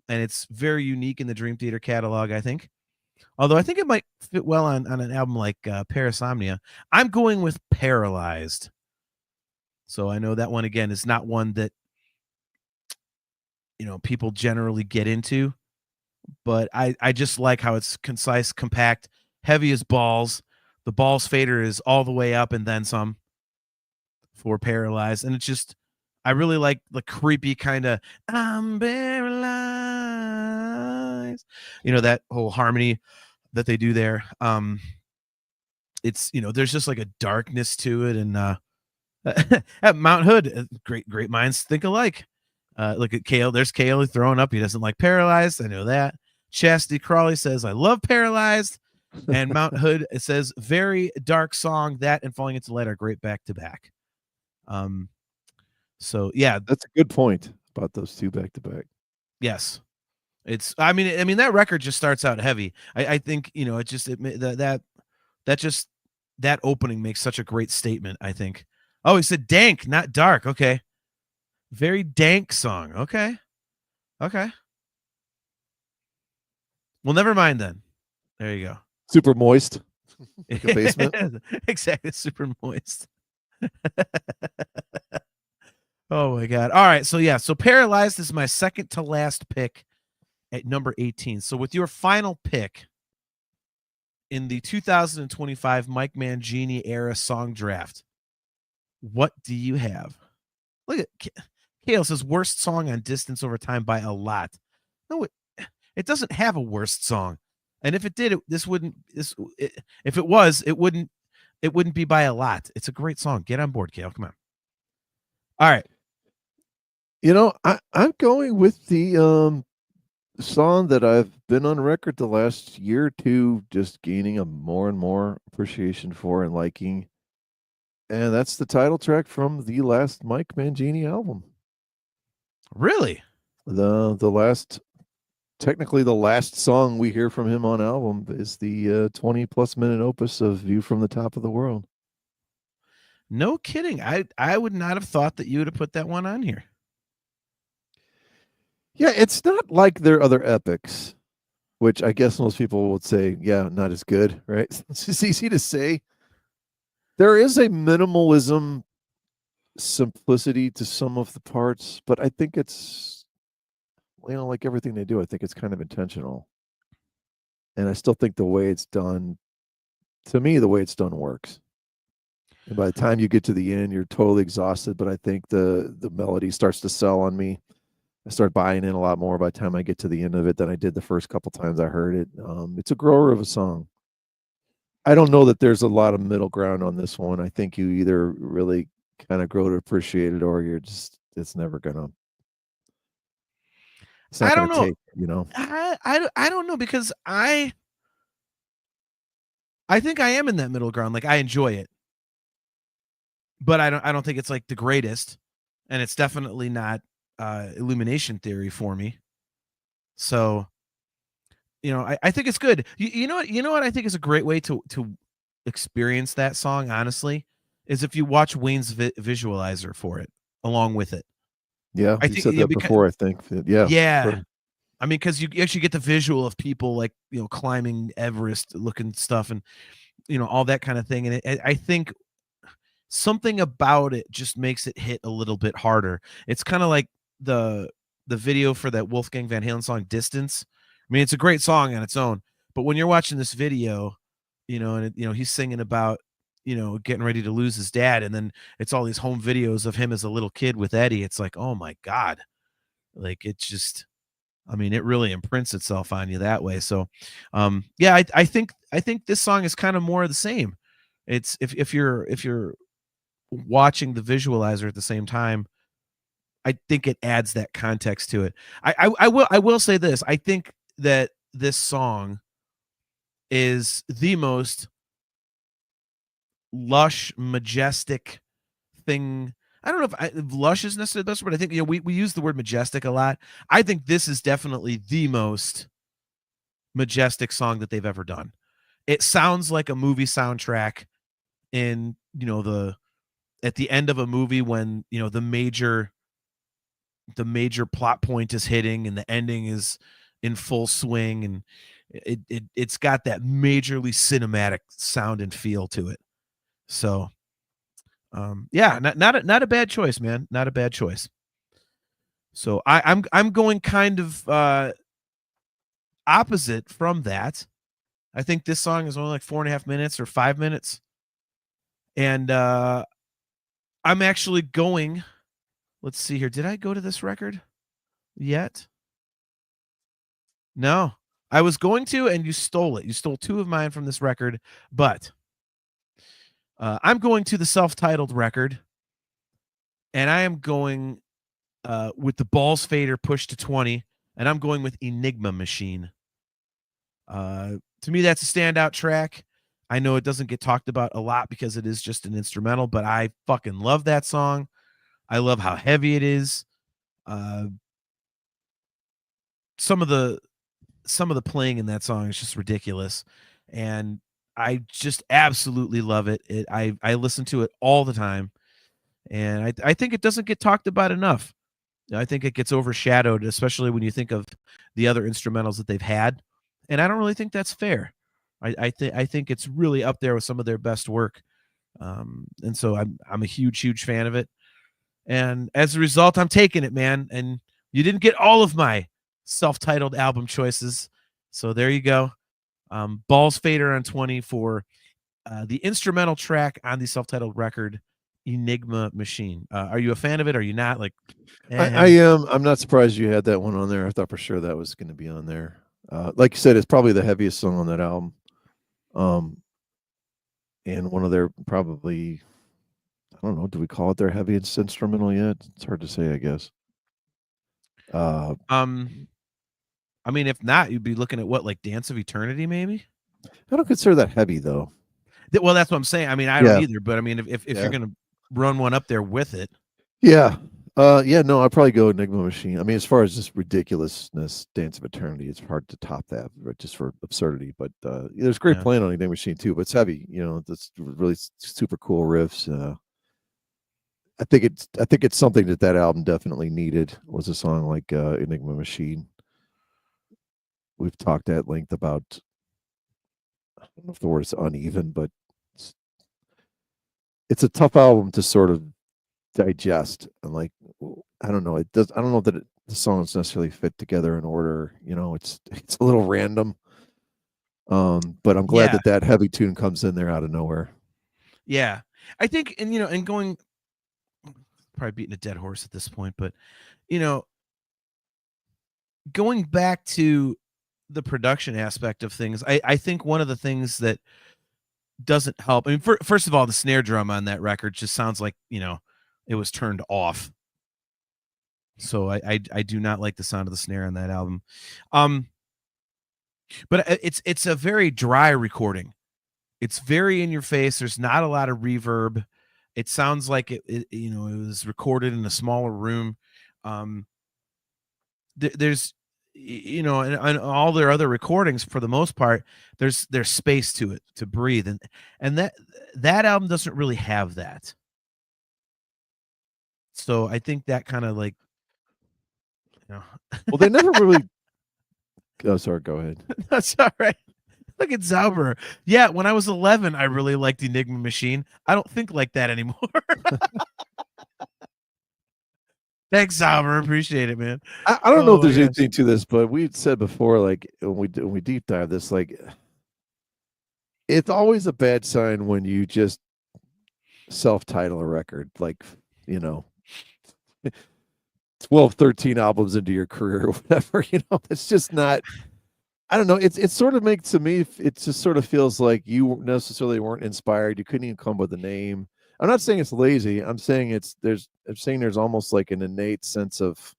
Speaker 2: and it's very unique in the Dream Theater catalog, I think. Although I think it might fit well on an album like Parasomnia. I'm going with Paralyzed. So I know that one, again, is not one that, people generally get into, but I just like how it's concise, compact, heavy as balls. The balls fader is all the way up and then some for Paralyzed. And it's just, I really like the creepy kind of, I'm paralyzed, that whole harmony that they do there. It's, there's just like a darkness to it. And at Mount Hood, great minds think alike. Look at Kale. There's Kale throwing up. He doesn't like Paralyzed. I know that. Chastity Crawley says, I love Paralyzed. And Mount Hood, it says, very dark song. That and Falling Into Light are great back to back. So yeah,
Speaker 3: that's a good point about those two back to back.
Speaker 2: Yes, it's. I mean that record just starts out heavy. I think that opening makes such a great statement. I think. Oh, he said dank, not dark. Okay, very dank song. Okay. Well, never mind then. There you go.
Speaker 3: Super moist. Like a basement.
Speaker 2: Exactly, super moist. Oh my God. All right. So yeah, so Paralyzed is my second to last pick at number 18. So with your final pick in the 2025 Mike Mangini era song draft, what do you have? Look at Kale says worst song on Distance Over Time by a lot. No, it doesn't have a worst song. And if it did, if it was, it wouldn't it wouldn't be by a lot. It's a great song. Get on board, Kale. Come on. All right.
Speaker 3: I'm going with the song that I've been on record the last year or two, just gaining a more and more appreciation for and liking. And that's the title track from the last Mike Mangini album.
Speaker 2: Really?
Speaker 3: The last, technically the last song we hear from him on album is the 20+ minute opus of View from the Top of the World.
Speaker 2: No kidding. I would not have thought that you would have put that one on here.
Speaker 3: Yeah, it's not like their other epics, which I guess most people would say, yeah, not as good, right? It's just easy to say. There is a minimalism simplicity to some of the parts, but I think it's, like everything they do, I think it's kind of intentional. And I still think the way it's done, to me, the way it's done works. And by the time you get to the end, you're totally exhausted, but I think the melody starts to sell on me. I start buying in a lot more by the time I get to the end of it than I did the first couple times I heard it. It's a grower of a song. I don't know that there's a lot of middle ground on this one. I think you either really kind of grow to appreciate it, or it's never gonna. It's not
Speaker 2: I don't
Speaker 3: gonna
Speaker 2: know.
Speaker 3: take.
Speaker 2: I don't know, because I think I am in that middle ground. Like, I enjoy it, but I don't think it's like the greatest, and it's definitely not Illumination Theory for me. So, I think it's good. You know what I think is a great way to experience that song, honestly, is if you watch Wayne's visualizer for it along with it.
Speaker 3: Yeah,
Speaker 2: I
Speaker 3: you
Speaker 2: think
Speaker 3: said that before. I think. Yeah.
Speaker 2: Yeah.
Speaker 3: Sure.
Speaker 2: I mean, because you actually get the visual of people like, climbing Everest looking stuff, and all that kind of thing. And I think something about it just makes it hit a little bit harder. It's kind of like the video for that Wolfgang Van Halen song Distance. I mean, it's a great song on its own, but when you're watching this video, and he's singing about getting ready to lose his dad, and then it's all these home videos of him as a little kid with Eddie. It's like, oh my God, like, it's just, I mean, it really imprints itself on you that way. So yeah, I think this song is kind of more of the same. It's if you're watching the visualizer at the same time, I think it adds that context to it. I will say this. I think that this song is the most lush, majestic thing. I don't know if lush is necessarily the best word. I think we use the word majestic a lot. I think this is definitely the most majestic song that they've ever done. It sounds like a movie soundtrack in at the end of a movie when the major plot point is hitting and the ending is in full swing, and it's got that majorly cinematic sound and feel to it. So yeah, not a bad choice, man. Not a bad choice. So I'm going kind of opposite from that. I think this song is only like 4.5 minutes or 5 minutes. And I'm actually going, let's see here. Did I go to this record yet? No. I was going to, and you stole it. You stole 2 of mine from this record, but I'm going to the self-titled record, and I am going with the Balls Fader pushed to 20, and I'm going with Enigma Machine. To me, that's a standout track. I know it doesn't get talked about a lot because it is just an instrumental, but I fucking love that song. I love how heavy it is. Some of the playing in that song is just ridiculous, and I just absolutely love it. I listen to it all the time, and I think it doesn't get talked about enough. I think it gets overshadowed, especially when you think of the other instrumentals that they've had, and I don't really think that's fair. I think it's really up there with some of their best work, and so I'm a huge fan of it, and as a result, I'm taking it, man. And you didn't get all of my self-titled album choices, so there you go. Balls Fader on 20 for the instrumental track on the self-titled record, Enigma Machine. Are you a fan of it? Are you not? Like,
Speaker 3: I am. I'm not surprised you had that one on there. I thought for sure that was going to be on there. Like you said, it's probably the heaviest song on that album. and one of their probably, I don't know, do we call it their heaviest instrumental yet? It's hard to say, I guess.
Speaker 2: I mean, if not, you'd be looking at what, like Dance of Eternity, maybe?
Speaker 3: I don't consider that heavy though.
Speaker 2: Well, that's what I'm saying. I mean, I don't
Speaker 3: Yeah.
Speaker 2: either, but I mean, if
Speaker 3: Yeah.
Speaker 2: you're gonna run one up there with it,
Speaker 3: Yeah. Yeah, no, I'd probably go Enigma Machine. I mean, as far as just ridiculousness, Dance of Eternity, it's hard to top that, but just for absurdity. But there's great
Speaker 2: Yeah.
Speaker 3: playing on Enigma Machine too, but it's heavy. You know, that's really super cool riffs. I think it's something that album definitely needed, was a song like Enigma Machine. We've talked at length about, I don't know if the word is uneven, but it's a tough album to sort of digest, and like, I don't know, I don't know that the songs necessarily fit together in order. You know, it's a little random. But I'm glad
Speaker 2: Yeah.
Speaker 3: that heavy tune comes in there out of nowhere.
Speaker 2: Yeah, I think, and and going, probably beating a dead horse at this point, but going back to the production aspect of things, I think one of the things that doesn't help. I mean, first of all, the snare drum on that record just sounds like it was turned off. So I do not like the sound of the snare on that album. But it's a very dry recording. It's very in your face. There's not a lot of reverb. It sounds like it was recorded in a smaller room. There's and all their other recordings, for the most part, there's space to it to breathe, and that album doesn't really have that. So I think that kind of like,
Speaker 3: Well, they never really. Oh, sorry. Go ahead.
Speaker 2: That's all right. Look at Zauber. Yeah, when I was 11, I really liked Enigma Machine. I don't think like that anymore. Thanks, Zauber. Appreciate it, man.
Speaker 3: I don't know if there's
Speaker 2: gosh.
Speaker 3: anything to this, but we said before, like when we deep dive this, like it's always a bad sign when you just self-title a record, like 12, 13 albums into your career or whatever. It's just not. I don't know. It sort of makes, to me, it just sort of feels like you necessarily weren't inspired. You couldn't even come up with a name. I'm not saying it's lazy. I'm saying there's almost like an innate sense of,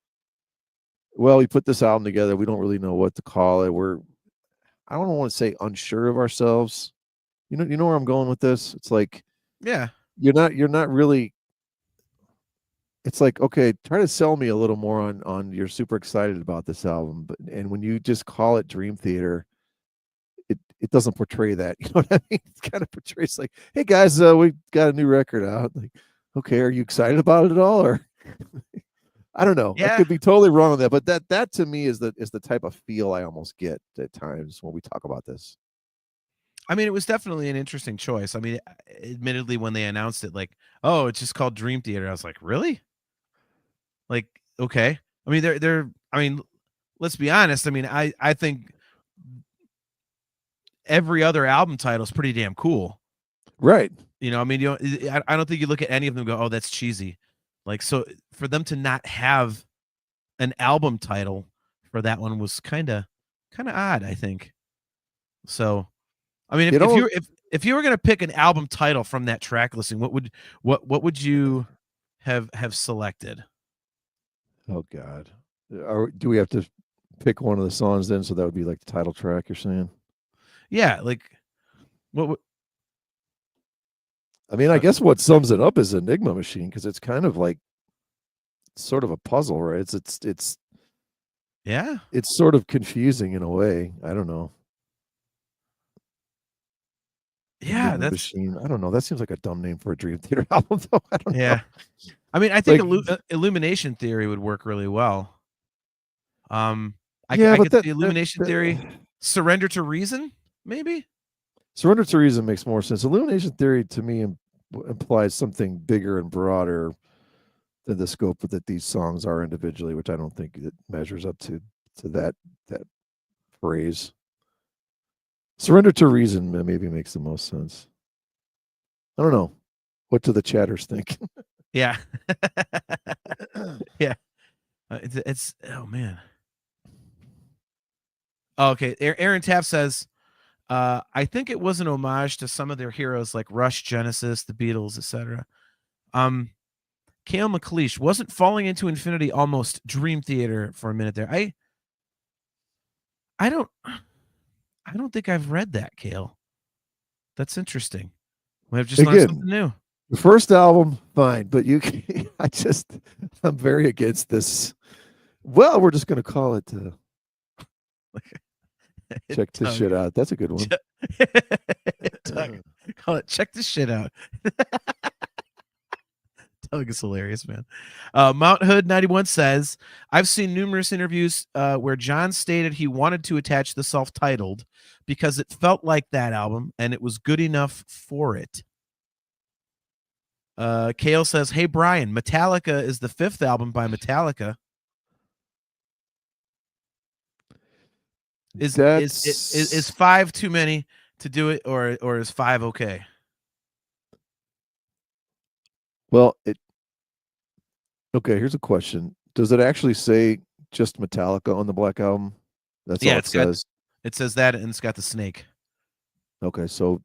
Speaker 3: well, we put this album together. We don't really know what to call it. I don't want to say unsure of ourselves. You know where I'm going with this? It's like,
Speaker 2: Yeah.
Speaker 3: you're not really. It's like, okay, try to sell me a little more on you're super excited about this album, and when you just call it Dream Theater, it doesn't portray that. You know what I mean? It kind of portrays like, hey guys, we got a new record out. Like, okay, are you excited about it at all? Or I don't know.
Speaker 2: Yeah.
Speaker 3: I could be totally wrong on that, but that to me is the type of feel I almost get at times when we talk about this.
Speaker 2: I mean, it was definitely an interesting choice. I mean, admittedly, when they announced it, like, oh, it's just called Dream Theater, I was like, really? Like, okay. I mean, I mean, let's be honest. I mean, I think every other album title is pretty damn cool.
Speaker 3: Right.
Speaker 2: I mean, I don't think you look at any of them and go, oh, that's cheesy. Like, so for them to not have an album title for that one was kind of odd, I think. So, I mean, if you were going to pick an album title from that track listing, what would you have selected?
Speaker 3: Oh God. Do we have to pick one of the songs then? So that would be like the title track, you're saying?
Speaker 2: Yeah, like what?
Speaker 3: I mean, I guess what sums it up is Enigma Machine, because it's kind of like sort of a puzzle, right? It's
Speaker 2: Yeah,
Speaker 3: it's sort of confusing in a way. I don't know.
Speaker 2: Yeah,
Speaker 3: Enigma Machine. I don't know. That seems like a dumb name for a Dream Theater album, though. I don't know.
Speaker 2: I mean, I think
Speaker 3: Like,
Speaker 2: Illumination Theory would work really well. I
Speaker 3: but
Speaker 2: could see Illumination Theory, Surrender to Reason, maybe.
Speaker 3: Surrender to Reason makes more sense. Illumination Theory to me implies something bigger and broader than the scope that these songs are individually, which I don't think it measures up to that phrase. Surrender to Reason maybe makes the most sense. I don't know. What do the chatters think?
Speaker 2: Yeah. Yeah. It's oh man. Oh, okay. Aaron Taft says, I think it was an homage to some of their heroes like Rush, Genesis, the Beatles, etc. Cale McLeish, wasn't Falling into Infinity almost Dream Theater for a minute there? I don't think I've read that, Cale. That's interesting. We have just learned something new.
Speaker 3: The first album, fine, but I'm very against this. Well, we're just going to call it. Check this shit out. That's a good one.
Speaker 2: Call it check this shit out. Doug is hilarious, man. Mount Hood 91 says, I've seen numerous interviews where John stated he wanted to attach the self-titled because it felt like that album and it was good enough for it. Cale says, hey, Brian, Metallica is the 5th album by Metallica. Is 5 too many to do it, or is 5 okay?
Speaker 3: Well, okay, here's a question. Does it actually say just Metallica on the Black Album? That's all it says.
Speaker 2: It says that, and it's got the snake.
Speaker 3: Okay, so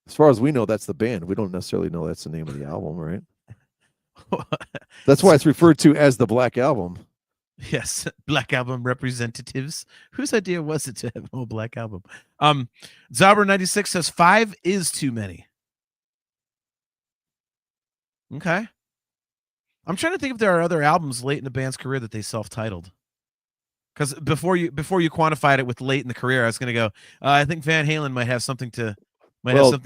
Speaker 3: as far as we know, that's the band. We don't necessarily know that's the name of the album, right? That's why it's referred to as the Black Album.
Speaker 2: Yes, Black Album representatives. Whose idea was it to have a Black Album? Zabber96 says 5 is too many. Okay. I'm trying to think if there are other albums late in the band's career that they self-titled. Because before you quantified it with late in the career, I was going to go, I think Van Halen might have something to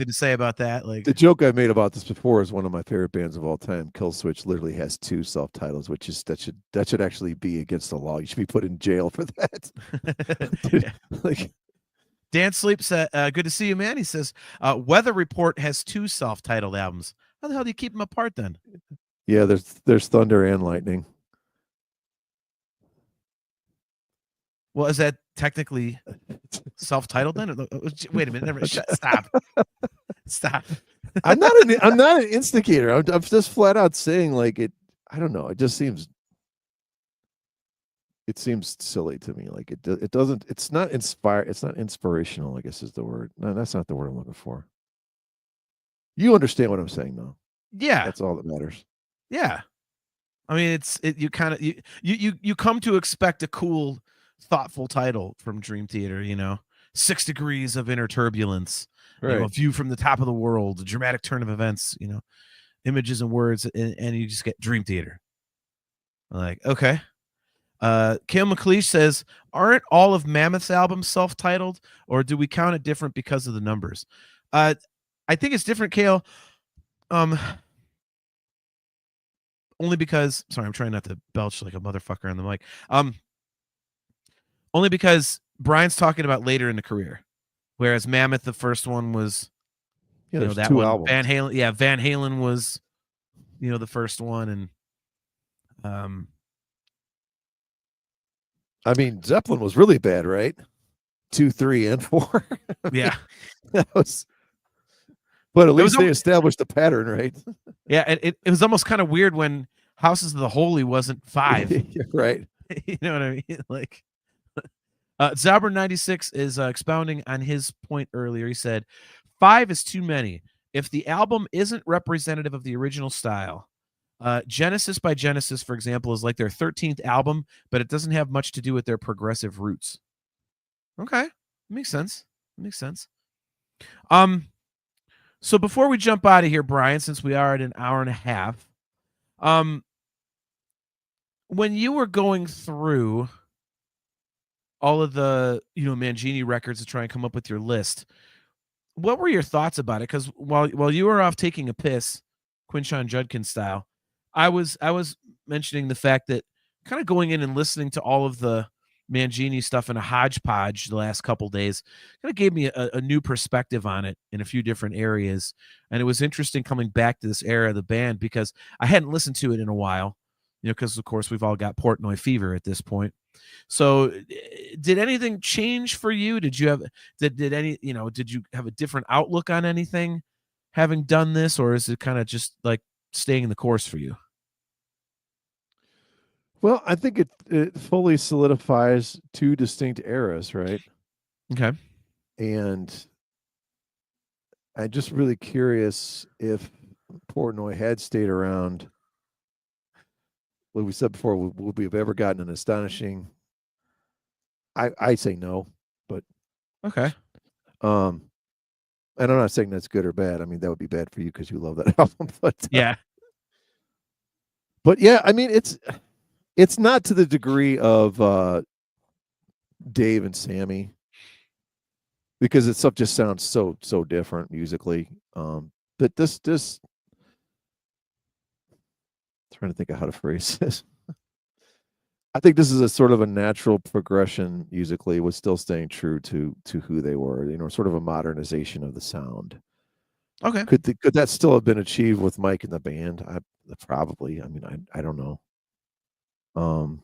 Speaker 2: say about that. Like,
Speaker 3: the joke I made about this before is one of my favorite bands of all time. Killswitch literally has 2 self-titles, which is that should actually be against the law. You should be put in jail for that. Like,
Speaker 2: Dan Sleep said, good to see you, man. He says, Weather Report has 2 self-titled albums. How the hell do you keep them apart then?
Speaker 3: Yeah, there's Thunder and Lightning.
Speaker 2: Well, is that technically self-titled then? Wait a minute. Stop. Stop.
Speaker 3: I'm not an instigator. I'm just flat out saying, like, it. I don't know. It just seems. It seems silly to me. Like it doesn't. It's not inspire. It's not inspirational, I guess is the word. No, that's not the word I'm looking for. You understand what I'm saying, though.
Speaker 2: Yeah,
Speaker 3: that's all that matters.
Speaker 2: Yeah, I mean, you come to expect a cool, thoughtful title from Dream Theater. 6 Degrees of Inner Turbulence,
Speaker 3: right.
Speaker 2: A View from the Top of the World, a dramatic turn of events. Images and words, and you just get Dream Theater. Like, okay. Cale McLeish says, aren't all of Mammoth's albums self-titled, or do we count it different because of the numbers? I think it's different, Cale. Only because, sorry, I'm trying not to belch like a motherfucker on the mic. Only because Brian's talking about later in the career, whereas Mammoth, the first one was,
Speaker 3: that 2 albums.
Speaker 2: Van Halen was, the first one, and
Speaker 3: I mean, Zeppelin was really bad, right? 2, 3, and 4.
Speaker 2: Yeah,
Speaker 3: that was. But at least they established a pattern, right?
Speaker 2: Yeah, it was almost kind of weird when Houses of the Holy wasn't 5.
Speaker 3: Right.
Speaker 2: You know what I mean? Like, Zabber96 is expounding on his point earlier. He said, 5 is too many. If the album isn't representative of the original style, Genesis by Genesis, for example, is like their 13th album, but it doesn't have much to do with their progressive roots. Okay, makes sense. So before we jump out of here, Brian, since we are at an hour and a half, when you were going through all of the, Mangini records to try and come up with your list, what were your thoughts about it? Because while you were off taking a piss, Quinshon Judkins style, I was mentioning the fact that kind of going in and listening to all of the Mangini stuff in a hodgepodge the last couple days kind of gave me a new perspective on it in a few different areas. And it was interesting coming back to this era of the band because I hadn't listened to it in a while, because of course we've all got Portnoy fever at this point. So did anything change for you? Did you have did you have a different outlook on anything having done this, or is it kind of just like staying the course for you?
Speaker 3: Well, I think it fully solidifies 2 distinct eras, right?
Speaker 2: Okay.
Speaker 3: And I'm just really curious if Portnoy had stayed around. What we said before, would we have ever gotten an astonishing? I say no, but
Speaker 2: Okay.
Speaker 3: um, and I'm not saying that's good or bad. I mean, that would be bad for you because you love that album,
Speaker 2: Yeah.
Speaker 3: but yeah, I mean, it's not to the degree of Dave and Sammy because it stuff just sounds so different musically. But this trying to think of how to phrase this. I think this is a sort of a natural progression musically, with still staying true to who they were. Sort of a modernization of the sound.
Speaker 2: Okay.
Speaker 3: Could that still have been achieved with Mike and the band? Probably. I mean, I don't know.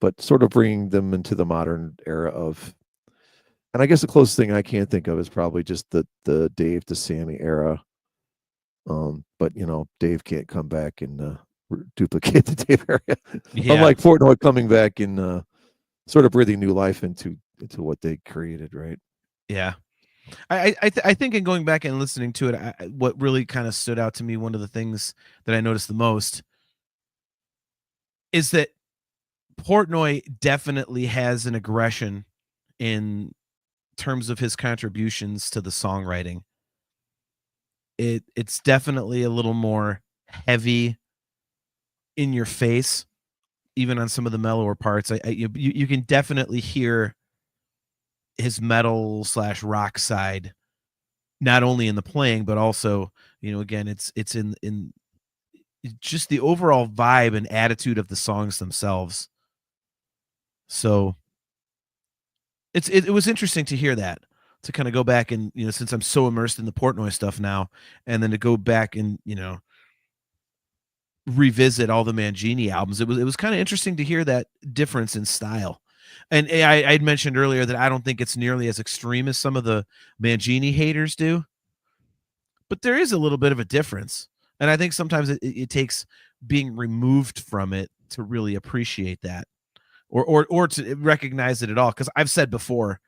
Speaker 3: But sort of bringing them into the modern era of, and I guess the closest thing I can think of is probably just the Dave to Sammy era. But Dave can't come back and duplicate the Dave area.
Speaker 2: Yeah.
Speaker 3: Unlike Portnoy coming back and sort of breathing new life into what they created, right?
Speaker 2: Yeah. I think in going back and listening to it, what really kind of stood out to me, one of the things that I noticed the most is that Portnoy definitely has an aggression in terms of his contributions to the songwriting. It's definitely a little more heavy in your face, even on some of the mellower parts. You can definitely hear his metal / rock side, not only in the playing, but also, again, it's in just the overall vibe and attitude of the songs themselves. So it was interesting to hear that, to kind of go back and, since I'm so immersed in the Portnoy stuff now, and then to go back and, revisit all the Mangini albums. It was kind of interesting to hear that difference in style. And I'd mentioned earlier that I don't think it's nearly as extreme as some of the Mangini haters do, but there is a little bit of a difference. And I think sometimes it takes being removed from it to really appreciate that, or to recognize it at all. Because I've said before,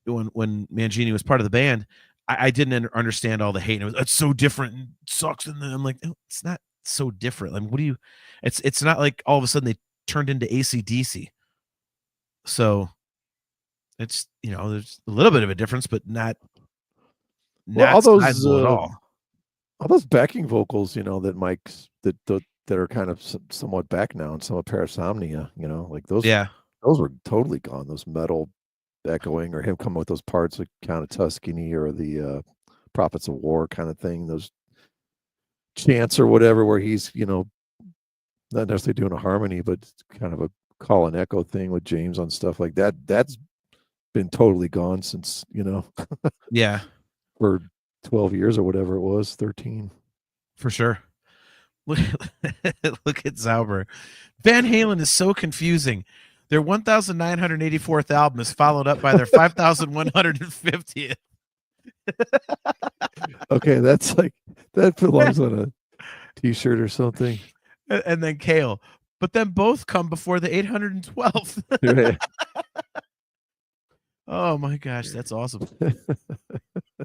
Speaker 2: when Mangini was part of the band, I didn't understand all the hate. And it's so different and sucks. And then I'm like, no, it's not so different. Like, what do you? It's not like all of a sudden they turned into AC/DC. So it's, there's a little bit of a difference, but not
Speaker 3: Well,
Speaker 2: sizable at all.
Speaker 3: all those backing vocals, that Mike's that are kind of somewhat back now, and some of Parasomnia, like those.
Speaker 2: Yeah.
Speaker 3: Those were totally gone. Those metal echoing, or him coming with those parts like Count of Tuscany or the Prophets of War kind of thing. Those chants or whatever, where he's not necessarily doing a harmony, but kind of a call and echo thing with James on stuff like that. That's been totally gone since
Speaker 2: Yeah,
Speaker 3: for 12 years or whatever it was, 13.
Speaker 2: for sure. Look at Zauber. Van Halen is so confusing. Their 1,984th album is followed up by their 5,150th.
Speaker 3: Okay, that's like, that belongs on a t-shirt or something.
Speaker 2: And then Kale. But then both come before the 812th.
Speaker 3: Right.
Speaker 2: Oh my gosh, that's awesome.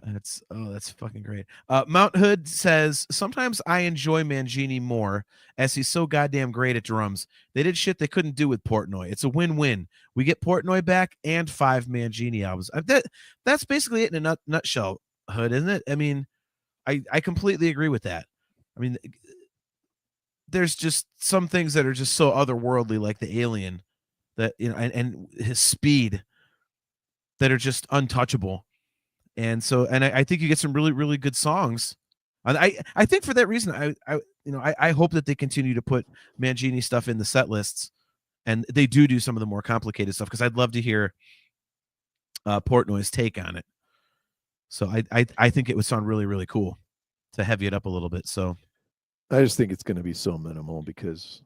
Speaker 2: That's fucking great. Mount Hood says, sometimes I enjoy Mangini more as he's so goddamn great at drums. They did shit they couldn't do with Portnoy. It's a win-win. We get Portnoy back and 5 Mangini albums. That's basically it in a nutshell, Hood, isn't it? I mean, I completely agree with that. I mean, there's just some things that are just so otherworldly, like the Alien, that and his speed, that are just untouchable. And so, and I think you get some really, really good songs. I think for that reason, I hope that they continue to put Mangini stuff in the set lists, and they do some of the more complicated stuff, because I'd love to hear Portnoy's take on it. So I think it would sound really, really cool to heavy it up a little bit. So
Speaker 3: I just think it's going to be so minimal, because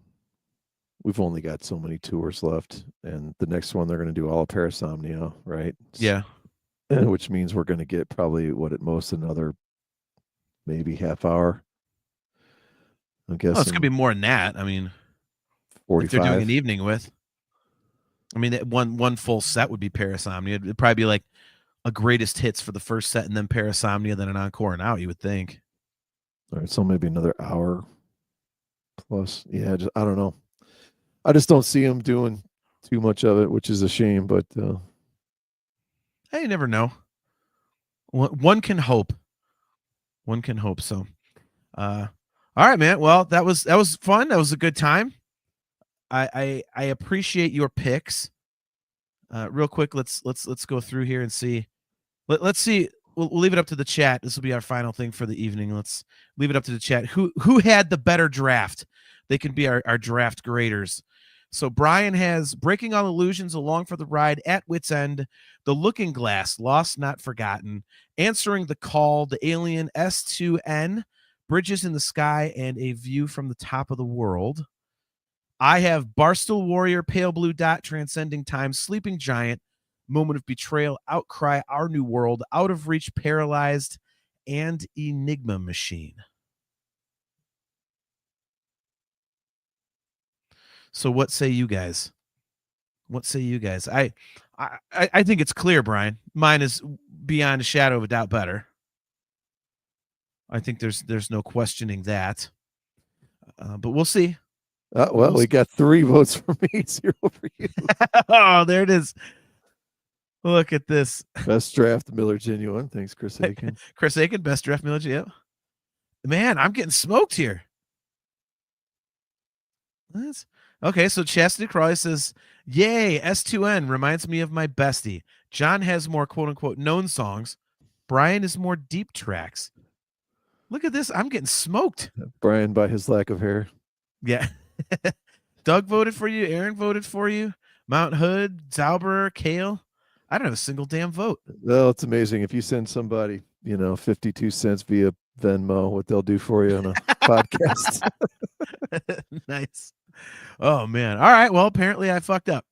Speaker 3: we've only got so many tours left, and the next one they're going to do all of Parasomnia, right?
Speaker 2: yeah.
Speaker 3: Which means we're going to get probably at most another maybe half hour. I guess
Speaker 2: It's going to be more than that. I mean,
Speaker 3: 45.
Speaker 2: if they're doing an evening with, I mean, one full set would be Parasomnia. It'd probably be like a greatest hits for the first set and then Parasomnia, then an encore and out, you would think.
Speaker 3: All right, so maybe another hour plus. Yeah, I don't know. I just don't see him doing too much of it, which is a shame. But
Speaker 2: Hey, you never know. One can hope. One can hope. So, all right, man. Well, that was fun. That was a good time. I appreciate your picks. Real quick, let's go through here and see. Let's see. We'll leave it up to the chat. This will be our final thing for the evening. Let's leave it up to the chat. Who had the better draft? They can be our draft graders. So Brian has Breaking All Illusions, Along for the Ride, At Wit's End, The Looking Glass, Lost Not Forgotten, Answering the Call, The Alien, S2N, Bridges in the Sky, and A View from the Top of the World. I have Barstool Warrior, Pale Blue Dot, Transcending Time, Sleeping Giant, Moment of Betrayal, Outcry, Our New World, Out of Reach, Paralyzed, and Enigma Machine. So what say you guys? What say you guys? I think it's clear, Brian. Mine is beyond a shadow of a doubt better. I think there's no questioning that. But we'll see.
Speaker 3: well, we got 3 votes for me, 0 for you.
Speaker 2: Oh, there it is. Look at this.
Speaker 3: Best draft, Miller Genuine. Thanks, Chris Aiken.
Speaker 2: Chris Aiken, best draft, Miller. Yep. Man, I'm getting smoked here. That's okay. So Chastity Crawley says, "Yay, S2N reminds me of my bestie. John has more quote unquote known songs. Brian is more deep tracks." Look at this. I'm getting smoked.
Speaker 3: Brian by his lack of hair.
Speaker 2: Yeah. Doug voted for you. Aaron voted for you. Mount Hood, Zauber, Kale. I don't have a single damn vote.
Speaker 3: Well, it's amazing if you send somebody, 52 cents via Venmo, what they'll do for you on a podcast.
Speaker 2: Nice. Oh man. All right. Well, apparently I fucked up.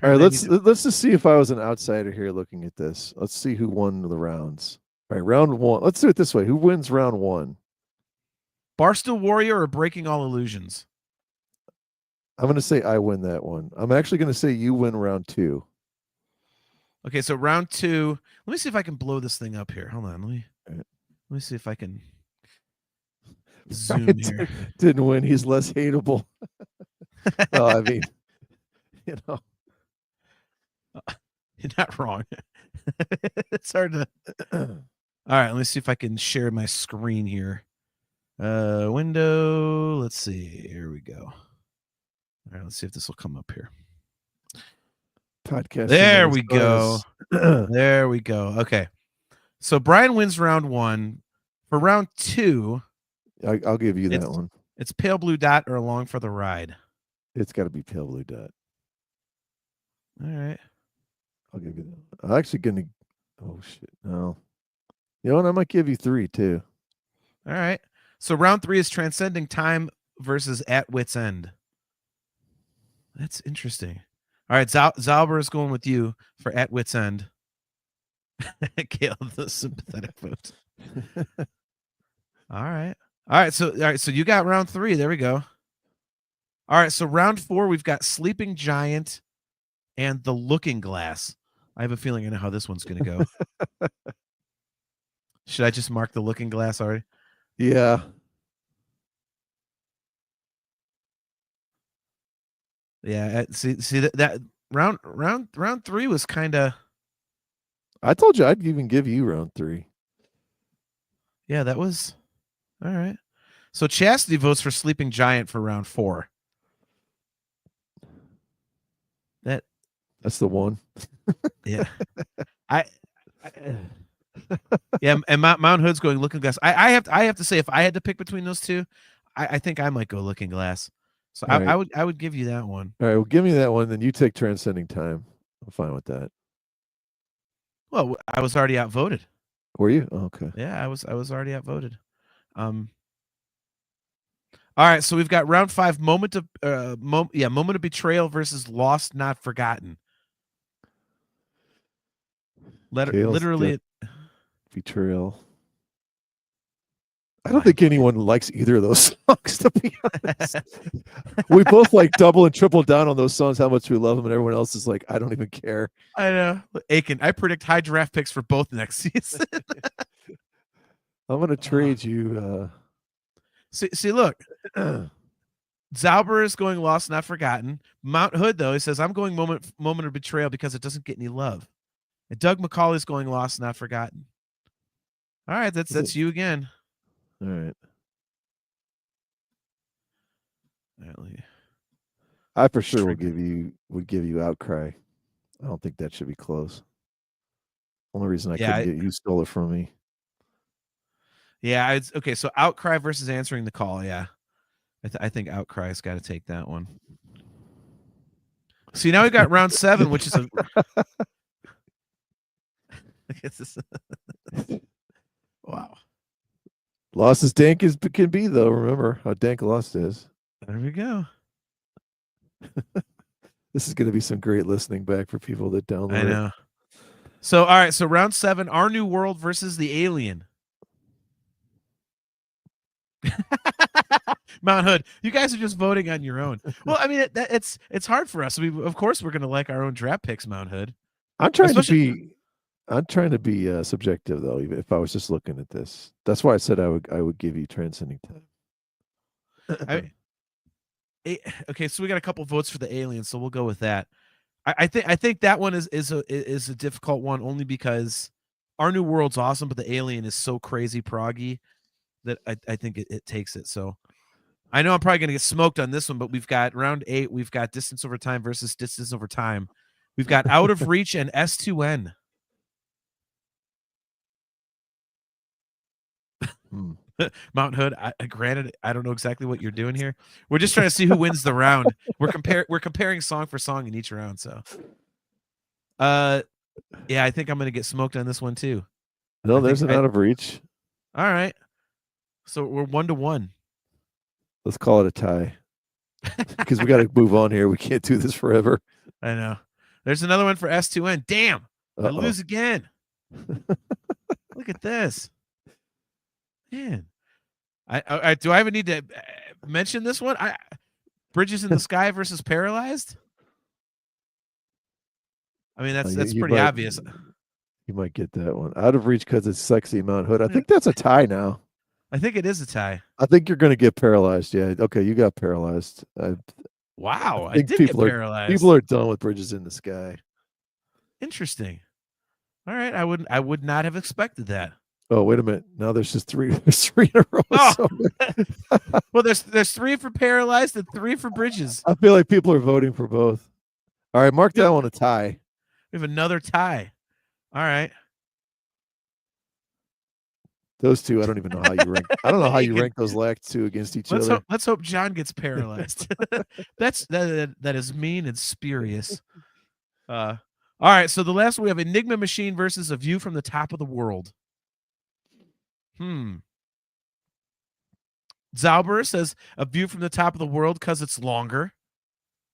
Speaker 3: All right, let's just see if I was an outsider here looking at this. Let's see who won the rounds. All right, round 1. Let's do it this way. Who wins round 1?
Speaker 2: Barstool Warrior or Breaking All Illusions?
Speaker 3: I'm going to say I win that one. I'm actually going to say you win round 2.
Speaker 2: Okay, so round 2. Let me see if I can blow this thing up here. Hold on. Let me see if I can zoom here.
Speaker 3: Didn't win. He's less hateable. Well, I mean,
Speaker 2: You're not wrong. It's hard to. All right, let me see if I can share my screen here. Window. Let's see. Here we go. All right, let's see if this will come up here.
Speaker 3: Podcast.
Speaker 2: There we go. There we go. Okay. So Brian wins round 1. For round 2,
Speaker 3: I'll give you that one.
Speaker 2: It's Pale Blue Dot or Along for the Ride.
Speaker 3: It's got to be Pale Blue Dot.
Speaker 2: All right.
Speaker 3: I'll give you that. I'm actually going to. Oh, shit. No. You know what? I might give you 3 too.
Speaker 2: All right. So round 3 is Transcending Time versus At Wit's End. That's interesting. All right. Zauber is going with you for At Wit's End. Kale, the sympathetic vote. All right. So you got round 3. There we go. All right. So round 4, we've got Sleeping Giant and The Looking Glass. I have a feeling I know how this one's going to go. Should I just mark The Looking Glass already?
Speaker 3: Yeah.
Speaker 2: Yeah. See that round 3 was kind of.
Speaker 3: I told you I'd even give you round 3.
Speaker 2: Yeah, that was all right. So Chastity votes for Sleeping Giant for round 4.
Speaker 3: That's the one.
Speaker 2: Yeah. Yeah, and Mount Hood's going Looking Glass. I have to say, if I had to pick between those two, I think I might go Looking Glass. So I would give you that one.
Speaker 3: All right, well, give me that one. Then you take Transcending Time. I'm fine with that.
Speaker 2: Well, I was already outvoted.
Speaker 3: Were you? Oh, okay.
Speaker 2: Yeah, I was already outvoted. All right, so we've got round 5, Moment of Betrayal versus Lost Not Forgotten. Literally
Speaker 3: Betrayal. I don't think anyone likes either of those songs, to be honest. We both like double and triple down on those songs, how much we love them, and everyone else is like, I don't even care.
Speaker 2: I know. Aiken, I predict high draft picks for both next season.
Speaker 3: I'm going to trade you.
Speaker 2: See, look. Zauber is going Lost Not Forgotten. Mount Hood, though, he says, I'm going Moment of Betrayal because it doesn't get any love. And Doug McCauley's going Lost Not Forgotten. All right, that's you again.
Speaker 3: All right. I for sure would give you Outcry. I don't think that should be close. Only reason I couldn't get you stole it from me.
Speaker 2: Yeah, it's okay. So Outcry versus Answering the Call. Yeah, I think Outcry's got to take that one. See, now we got round 7, which is a. Wow.
Speaker 3: Lost as dank as can be, though. Remember how dank Lost is.
Speaker 2: There we go.
Speaker 3: This is going to be some great listening back for people that download it.
Speaker 2: I know. So, all right. So round 7, Our New World versus the Alien. Mount Hood, you guys are just voting on your own. Well, I mean, it's hard for us. Of course, we're going to like our own draft picks, Mount Hood.
Speaker 3: I'm trying to be subjective, though. Even if I was just looking at this, that's why I said I would give you Transcending Time.
Speaker 2: Okay, so we got a couple votes for the Alien, so we'll go with that. I think that one is a difficult one only because Our New World's awesome, but the Alien is so crazy proggy that I think it takes it. So I know I'm probably going to get smoked on this one, but we've got round 8. We've got Distance Over Time versus Distance Over Time. We've got Out of Reach and S2N. Mount Hood, granted, I don't know exactly what you're doing here. We're just trying to see who wins the round. We're comparing song for song in each round. So, yeah, I think I'm going to get smoked on this one too.
Speaker 3: No, there's an Out of Reach.
Speaker 2: All right, so we're 1-1.
Speaker 3: Let's call it a tie because we got to move on here. We can't do this forever.
Speaker 2: I know. There's another one for S2N. Damn, I lose again. Look at this. Man, I do I even need to mention this one? Bridges in the Sky versus Paralyzed. I mean, that's pretty obvious.
Speaker 3: You might get that one. Out of Reach because it's sexy, Mount Hood. I think that's a tie now.
Speaker 2: I think it is a tie.
Speaker 3: I think you're going to get Paralyzed. Yeah. Okay, you got Paralyzed.
Speaker 2: Wow, I did get Paralyzed.
Speaker 3: People are done with Bridges in the Sky.
Speaker 2: Interesting. All right, I would not have expected that.
Speaker 3: Oh, wait a minute. Now there's just 3. There's 3 in a row.
Speaker 2: Oh. Well, there's 3 for Paralyzed and 3 for Bridges.
Speaker 3: I feel like people are voting for both. All right, mark that one a tie.
Speaker 2: We have another tie. All right.
Speaker 3: Those two, I don't even know how you rank. I don't know how you rank those last 2 against each other.
Speaker 2: Let's hope John gets Paralyzed. That is mean and spurious. All right, so the last one we have Enigma Machine versus A View from the Top of the World. Zauber says A View from the Top of the World because it's longer.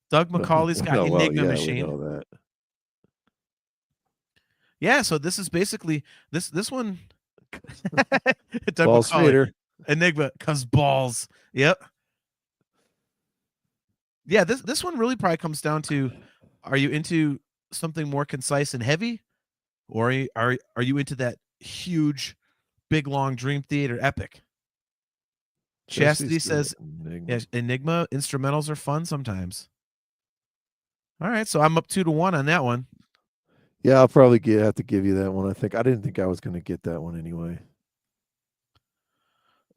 Speaker 2: Doug McCauley's got Enigma Machine.
Speaker 3: We know that.
Speaker 2: Yeah, so this is basically this one.
Speaker 3: Doug McCauley,
Speaker 2: Enigma because balls. Yep. Yeah, this one really probably comes down to: are you into something more concise and heavy, or are you into that huge, big, long Dream Theater epic? Chastity says, Enigma instrumentals are fun sometimes. All right, so I'm up 2-1 on that one.
Speaker 3: Yeah, I'll probably have to give you that one. I didn't think I was going to get that one anyway.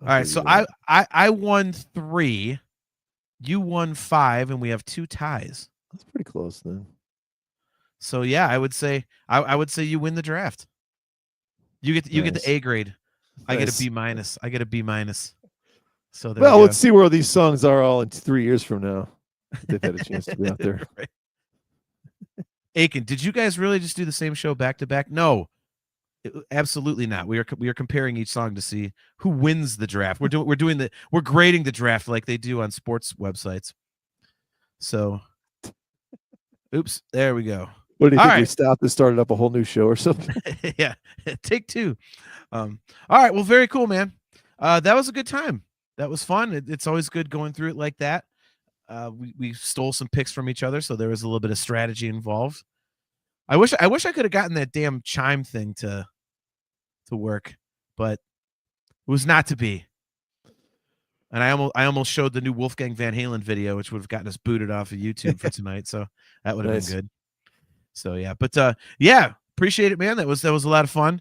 Speaker 2: All right, so I won 3, you won 5, and we have 2 ties.
Speaker 3: That's pretty close then.
Speaker 2: So yeah, I would say you win the draft. You get the A grade. Nice. I get a B minus. I get a B minus. So well,
Speaker 3: let's see where these songs are all in 3 years from now. They've had a chance to be out there.
Speaker 2: Right. Aiken, did you guys really just do the same show back to back? No, absolutely not. We are comparing each song to see who wins the draft. We're grading the draft like they do on sports websites. So, oops, there we go.
Speaker 3: What do you think? We stopped and started up a whole new show or something?
Speaker 2: Yeah, take 2. All right, well, very cool, man. That was a good time. That was fun. It's always good going through it like that. We stole some picks from each other, so there was a little bit of strategy involved. I wish I could have gotten that damn chime thing to work, but it was not to be. And I almost showed the new Wolfgang Van Halen video, which would have gotten us booted off of YouTube for tonight. So that would have
Speaker 3: Nice.
Speaker 2: been good. So yeah, but yeah, appreciate it, man. That was a lot of fun.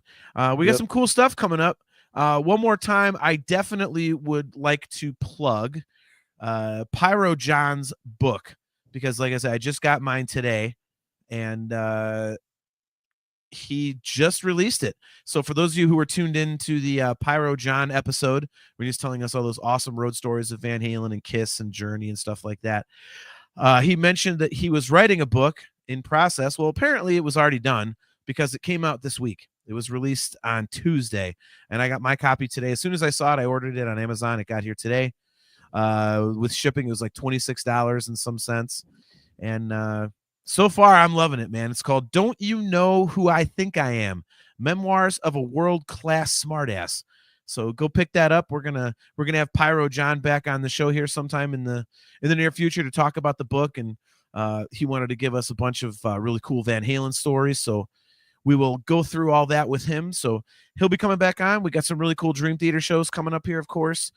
Speaker 2: We got some cool stuff coming up. One more time, I definitely would like to plug Pyro John's book, because like I said, I just got mine today, and he just released it. So for those of you who were tuned in to the Pyro John episode, where he's telling us all those awesome road stories of Van Halen and Kiss and Journey and stuff like that, he mentioned that he was writing a book in process. Well, apparently it was already done, because it came out this week. It was released on Tuesday, and I got my copy today. As soon as I saw it, I ordered it on Amazon. It got here today. With shipping, it was like $26 and some cents. And so far, I'm loving it, man. It's called Don't You Know Who I Think I Am? Memoirs of a World-Class Smartass. So go pick that up. We're gonna have Pyro John back on the show here sometime in the near future to talk about the book, and he wanted to give us a bunch of really cool Van Halen stories. So we will go through all that with him. So he'll be coming back on. We got some really cool Dream Theater shows coming up here, of course.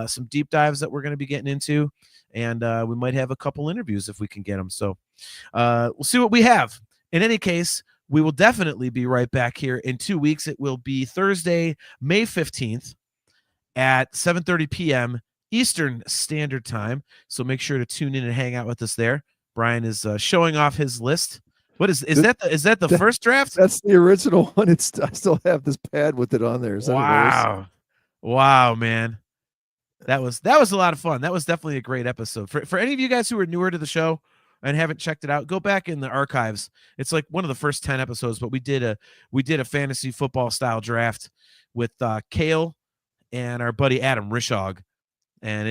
Speaker 2: Some deep dives that we're going to be getting into, and we might have a couple interviews if we can get them. So we'll see what we have. In any case, we will definitely be right back here in 2 weeks. It will be Thursday, May 15th at 7:30 p.m. Eastern Standard Time. So make sure to tune in and hang out with us there. Brian is showing off his list. What is that the first draft?
Speaker 3: That's the original one. I still have this pad with it on there. Is that
Speaker 2: wow, man. That was a lot of fun. That was definitely a great episode. For any of you guys who are newer to the show and haven't checked it out, go back in the archives. It's like one of the first 10 episodes, but we did a fantasy football style draft with Kale and our buddy Adam Rishog, and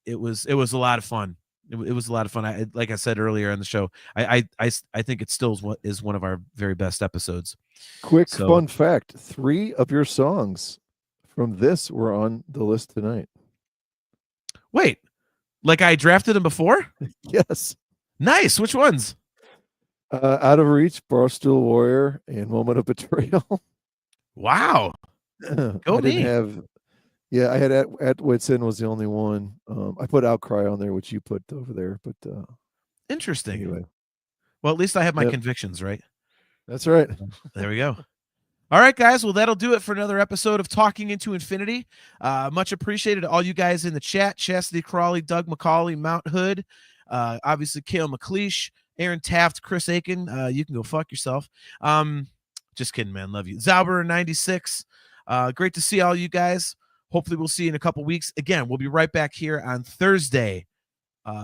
Speaker 2: it was a lot of fun. It was a lot of fun. Like I said earlier on the show, I think it still is one of our very best episodes.
Speaker 3: Quick fun fact: 3 of your songs from this were on the list tonight.
Speaker 2: Wait, like I drafted them before?
Speaker 3: Yes.
Speaker 2: Nice. Which ones?
Speaker 3: Out of Reach, Barstool Warrior, and Moment of Betrayal.
Speaker 2: Wow. Go me.
Speaker 3: I had at Wits End was the only one. I put Outcry on there, which you put over there, but
Speaker 2: interesting.
Speaker 3: Anyway.
Speaker 2: Well, at least I have my convictions, right?
Speaker 3: That's right.
Speaker 2: There we go. All right, guys. Well, that'll do it for another episode of Talking Into Infinity. Much appreciated to all you guys in the chat: Chastity Crawley, Doug McCauley, Mount Hood, obviously Kale McLeish, Aaron Taft, Chris Aiken. You can go fuck yourself. Just kidding, man. Love you. Zauber 96. Great to see all you guys. Hopefully we'll see you in a couple weeks. Again, we'll be right back here on Thursday,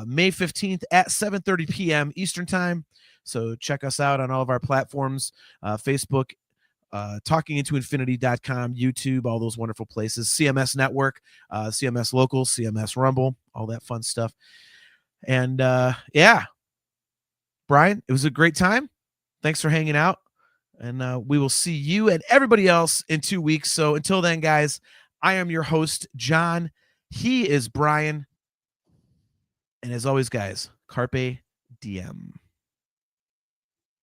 Speaker 2: May 15th at 7:30 p.m. Eastern Time. So check us out on all of our platforms, Facebook, talkingintoinfinity.com, YouTube, all those wonderful places, CMS Network, CMS Local, CMS Rumble, all that fun stuff. And yeah, Brian, it was a great time. Thanks for hanging out. And we will see you and everybody else in 2 weeks. So until then, guys, I am your host, John. He is Brian. And as always, guys, Carpe Diem.